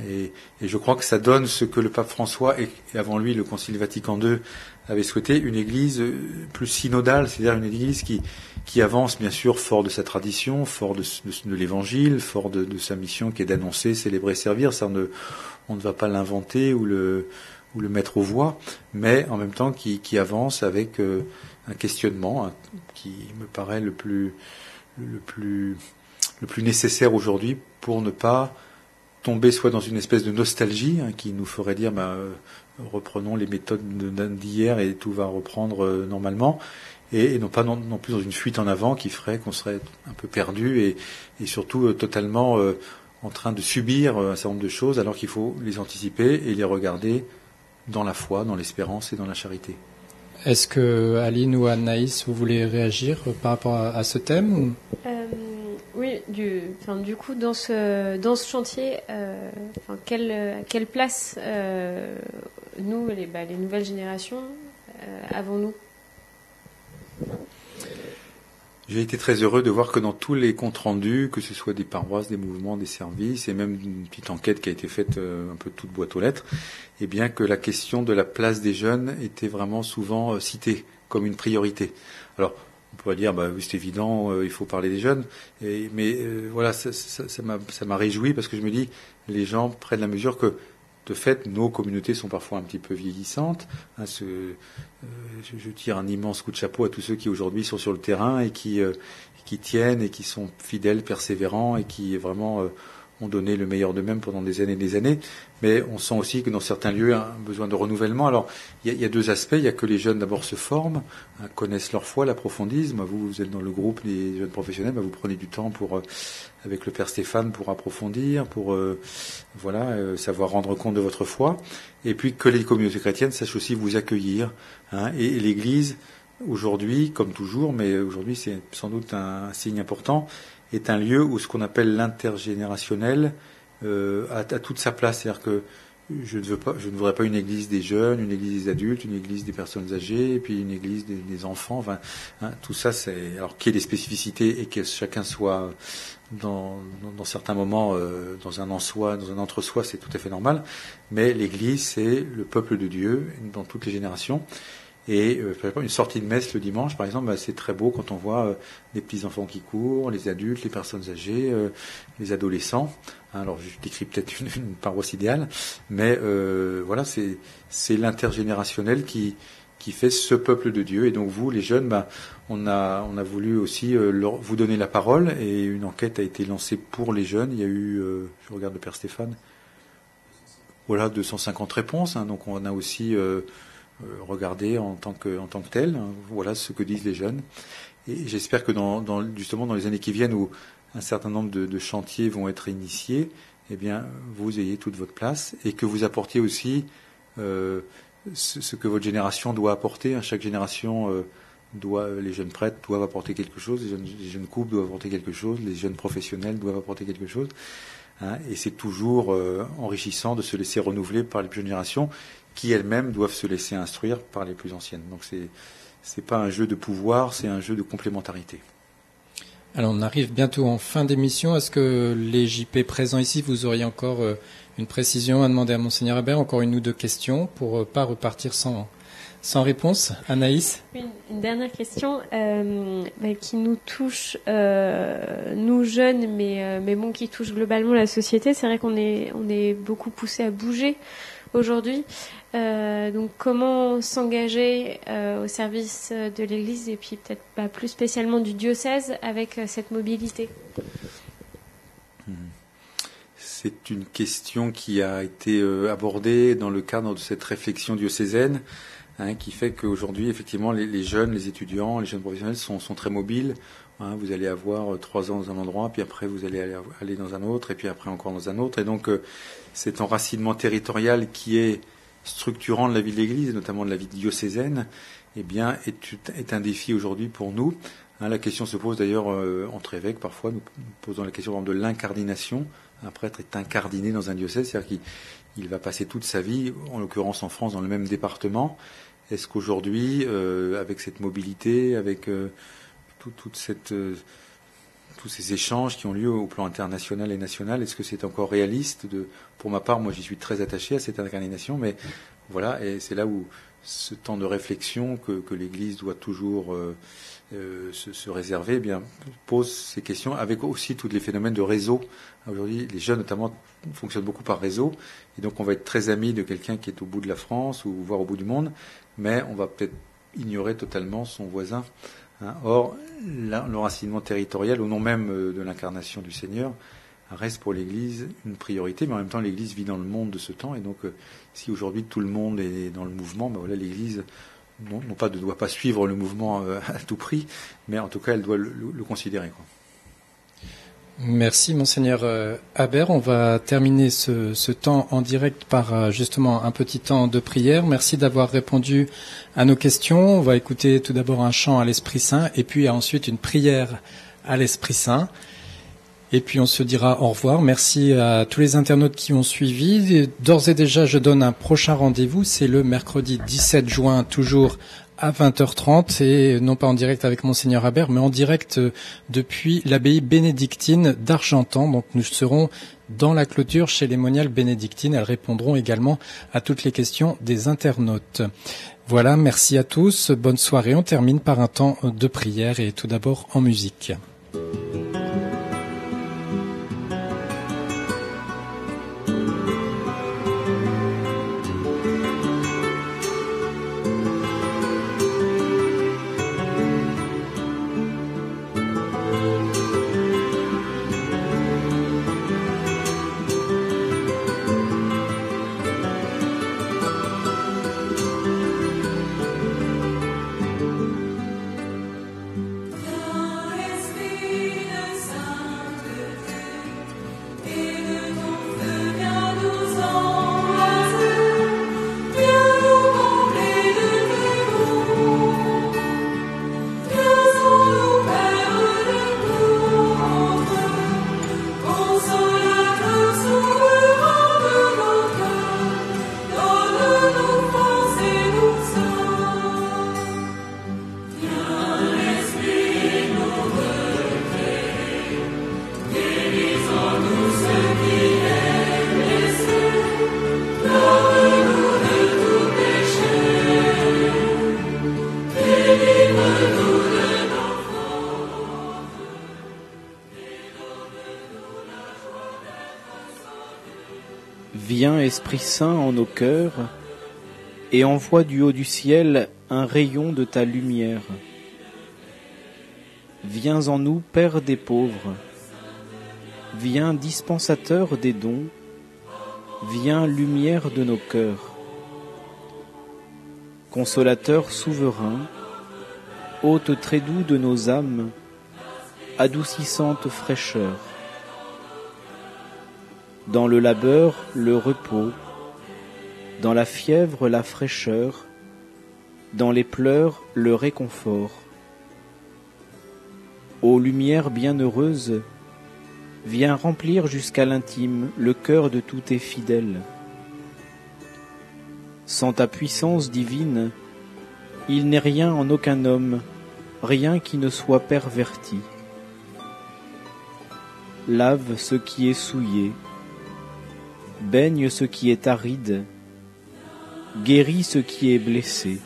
Et je crois que ça donne ce que le pape François et avant lui le Concile Vatican II avait souhaité, une église plus synodale, c'est-à-dire une église qui avance bien sûr fort de sa tradition, fort de l'évangile, fort de sa mission qui est d'annoncer, célébrer, servir. Ça on ne va pas l'inventer ou le mettre aux voix, mais en même temps qui avance avec un questionnement qui me paraît le plus nécessaire aujourd'hui pour ne pas tomber soit dans une espèce de nostalgie qui nous ferait dire reprenons les méthodes d'hier et tout va reprendre normalement, et non pas non plus dans une fuite en avant qui ferait qu'on serait un peu perdu et surtout totalement en train de subir un certain nombre de choses, alors qu'il faut les anticiper et les regarder dans la foi, dans l'espérance et dans la charité. Est-ce que Aline ou Anaïs, vous voulez réagir par rapport à ce thème ou... Oui, du coup, dans ce chantier, quelle place nous, les nouvelles générations, avons-nous ? J'ai été très heureux de voir que dans tous les comptes rendus, que ce soit des paroisses, des mouvements, des services, et même une petite enquête qui a été faite un peu toute boîte aux lettres, et bien que la question de la place des jeunes était vraiment souvent citée comme une priorité. Alors, on pourrait dire, oui, c'est évident, il faut parler des jeunes, mais voilà, ça m'a réjoui parce que je me dis, les gens prennent la mesure que, de fait, nos communautés sont parfois un petit peu vieillissantes. Je tire un immense coup de chapeau à tous ceux qui aujourd'hui sont sur le terrain et qui tiennent et qui sont fidèles, persévérants et qui vraiment ont donné le meilleur d'eux-mêmes pendant des années et des années. Mais on sent aussi que dans certains lieux, un besoin de renouvellement. Alors, il y a deux aspects. Il y a que les jeunes d'abord se forment, connaissent leur foi, l'approfondissent. Vous êtes dans le groupe des jeunes professionnels, vous prenez du temps avec le Père Stéphane pour approfondir, pour savoir rendre compte de votre foi. Et puis que les communautés chrétiennes sachent aussi vous accueillir. Et l'Église, aujourd'hui, comme toujours, mais aujourd'hui c'est sans doute un signe important, est un lieu où ce qu'on appelle l'intergénérationnel a toute sa place. C'est-à-dire que je ne voudrais pas une église des jeunes, une église des adultes, une église des personnes âgées, et puis une église des enfants. Tout ça, c'est alors qu'il y ait des spécificités et que chacun soit dans certains moments dans un en-soi, dans un entre-soi, c'est tout à fait normal. Mais l'église, c'est le peuple de Dieu dans toutes les générations. Et une sortie de messe le dimanche, par exemple, c'est très beau quand on voit les petits-enfants qui courent, les adultes, les personnes âgées, les adolescents. Alors, je décris peut-être une paroisse idéale, mais voilà, c'est l'intergénérationnel qui fait ce peuple de Dieu. Et donc vous, les jeunes, on a voulu aussi vous donner la parole, et une enquête a été lancée pour les jeunes. Il y a eu, je regarde le Père Stéphane, 250 réponses. Donc on a aussi regarder en tant que tel, voilà ce que disent les jeunes. Et j'espère que justement dans les années qui viennent où un certain nombre de chantiers vont être initiés, eh bien vous ayez toute votre place et que vous apportiez aussi ce que votre génération doit apporter. Chaque génération les jeunes prêtres doivent apporter quelque chose, les jeunes couples doivent apporter quelque chose, les jeunes professionnels doivent apporter quelque chose. Et c'est toujours enrichissant de se laisser renouveler par les plus jeunes générations, qui elles-mêmes doivent se laisser instruire par les plus anciennes. Donc c'est pas un jeu de pouvoir, c'est un jeu de complémentarité. Alors on arrive bientôt en fin d'émission. Est-ce que les JP présents ici, vous auriez encore une précision à demander à Monseigneur Herbert, encore une ou deux questions pour pas repartir sans réponse? Anaïs? Une dernière question qui nous touche, nous jeunes, mais bon, qui touche globalement la société. C'est vrai qu'on est beaucoup poussé à bouger aujourd'hui. Donc comment s'engager au service de l'Église et puis peut-être plus spécialement du diocèse avec cette mobilité? c'est une question qui a été abordée dans le cadre de cette réflexion diocésaine, qui fait qu'aujourd'hui, effectivement, les jeunes, les étudiants, les jeunes professionnels sont très mobiles. Vous allez avoir 3 ans dans un endroit, puis après vous allez aller dans un autre, et puis après encore dans un autre. Et donc, cet enracinement territorial qui est structurant de la vie de l'Église, et notamment de la vie diocésaine, eh bien, est un défi aujourd'hui pour nous. La question se pose d'ailleurs entre évêques, parfois, nous posons la question par exemple, de l'incardination. Un prêtre est incardiné dans un diocèse, c'est-à-dire qu'il va passer toute sa vie, en l'occurrence en France, dans le même département. Est-ce qu'aujourd'hui, avec cette mobilité, avec tous ces échanges qui ont lieu au plan international et national, est-ce que c'est encore réaliste pour ma part, moi j'y suis très attaché à cette incarnation, mais voilà, et c'est là où ce temps de réflexion que l'Église doit toujours se réserver, eh bien, pose ces questions, avec aussi tous les phénomènes de réseau. Aujourd'hui, les jeunes notamment fonctionnent beaucoup par réseau, et donc on va être très amis de quelqu'un qui est au bout de la France ou voire au bout du monde, mais on va peut-être ignorer totalement son voisin. Or, l'enracinement territorial, au nom même de l'incarnation du Seigneur, reste pour l'Église une priorité, mais en même temps l'Église vit dans le monde de ce temps, et donc si aujourd'hui tout le monde est dans le mouvement, ben voilà, l'Église ne doit pas suivre le mouvement à tout prix, mais en tout cas elle doit le considérer, quoi. Merci Monseigneur Habert. On va terminer ce temps en direct par justement un petit temps de prière. Merci d'avoir répondu à nos questions. On va écouter tout d'abord un chant à l'Esprit Saint et puis ensuite une prière à l'Esprit Saint. Et puis on se dira au revoir. Merci à tous les internautes qui ont suivi. D'ores et déjà, je donne un prochain rendez-vous. C'est le mercredi 17 juin, toujours à 20h30, et non pas en direct avec Monseigneur Habert, mais en direct depuis l'abbaye bénédictine d'Argentan. Donc nous serons dans la clôture chez les moniales bénédictines. Elles répondront également à toutes les questions des internautes. Voilà, merci à tous. Bonne soirée. On termine par un temps de prière et tout d'abord en musique. Viens, Esprit Saint, en nos cœurs, et envoie du haut du ciel un rayon de ta lumière. Viens en nous, Père des pauvres, viens, dispensateur des dons, viens, lumière de nos cœurs. Consolateur souverain, hôte très doux de nos âmes, adoucissante fraîcheur. Dans le labeur, le repos, dans la fièvre, la fraîcheur, dans les pleurs, le réconfort. Ô lumière bienheureuse, viens remplir jusqu'à l'intime le cœur de tous tes fidèles. Sans ta puissance divine, il n'est rien en aucun homme, rien qui ne soit perverti. Lave ce qui est souillé, baigne ce qui est aride, guéris ce qui est blessé,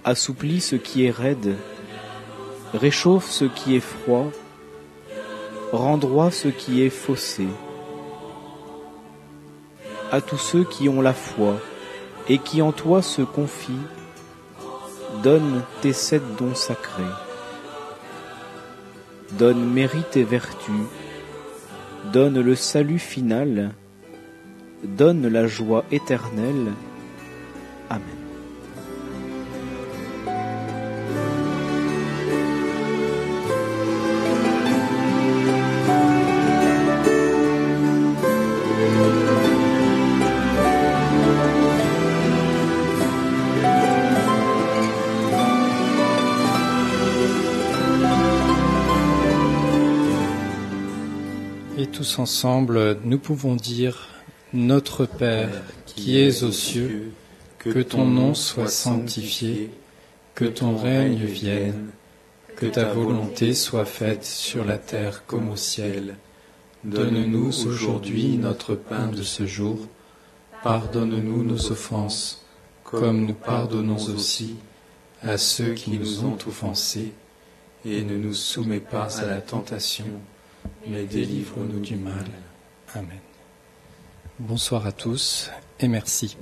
assouplis ce qui est raide, réchauffe ce qui est froid, rend droit ce qui est faussé. À tous ceux qui ont la foi et qui en toi se confient, donne tes 7 dons sacrés. Donne mérite et vertu, donne le salut final, donne la joie éternelle. Amen. Et tous ensemble, nous pouvons dire « Notre Père, qui es aux cieux, que ton nom soit sanctifié, que ton règne vienne, que ta volonté soit faite sur la terre comme au ciel. Donne-nous aujourd'hui notre pain de ce jour. Pardonne-nous nos offenses, comme nous pardonnons aussi à ceux qui nous ont offensés. Et ne nous soumets pas à la tentation, mais délivre-nous du mal. Amen. Bonsoir à tous et merci.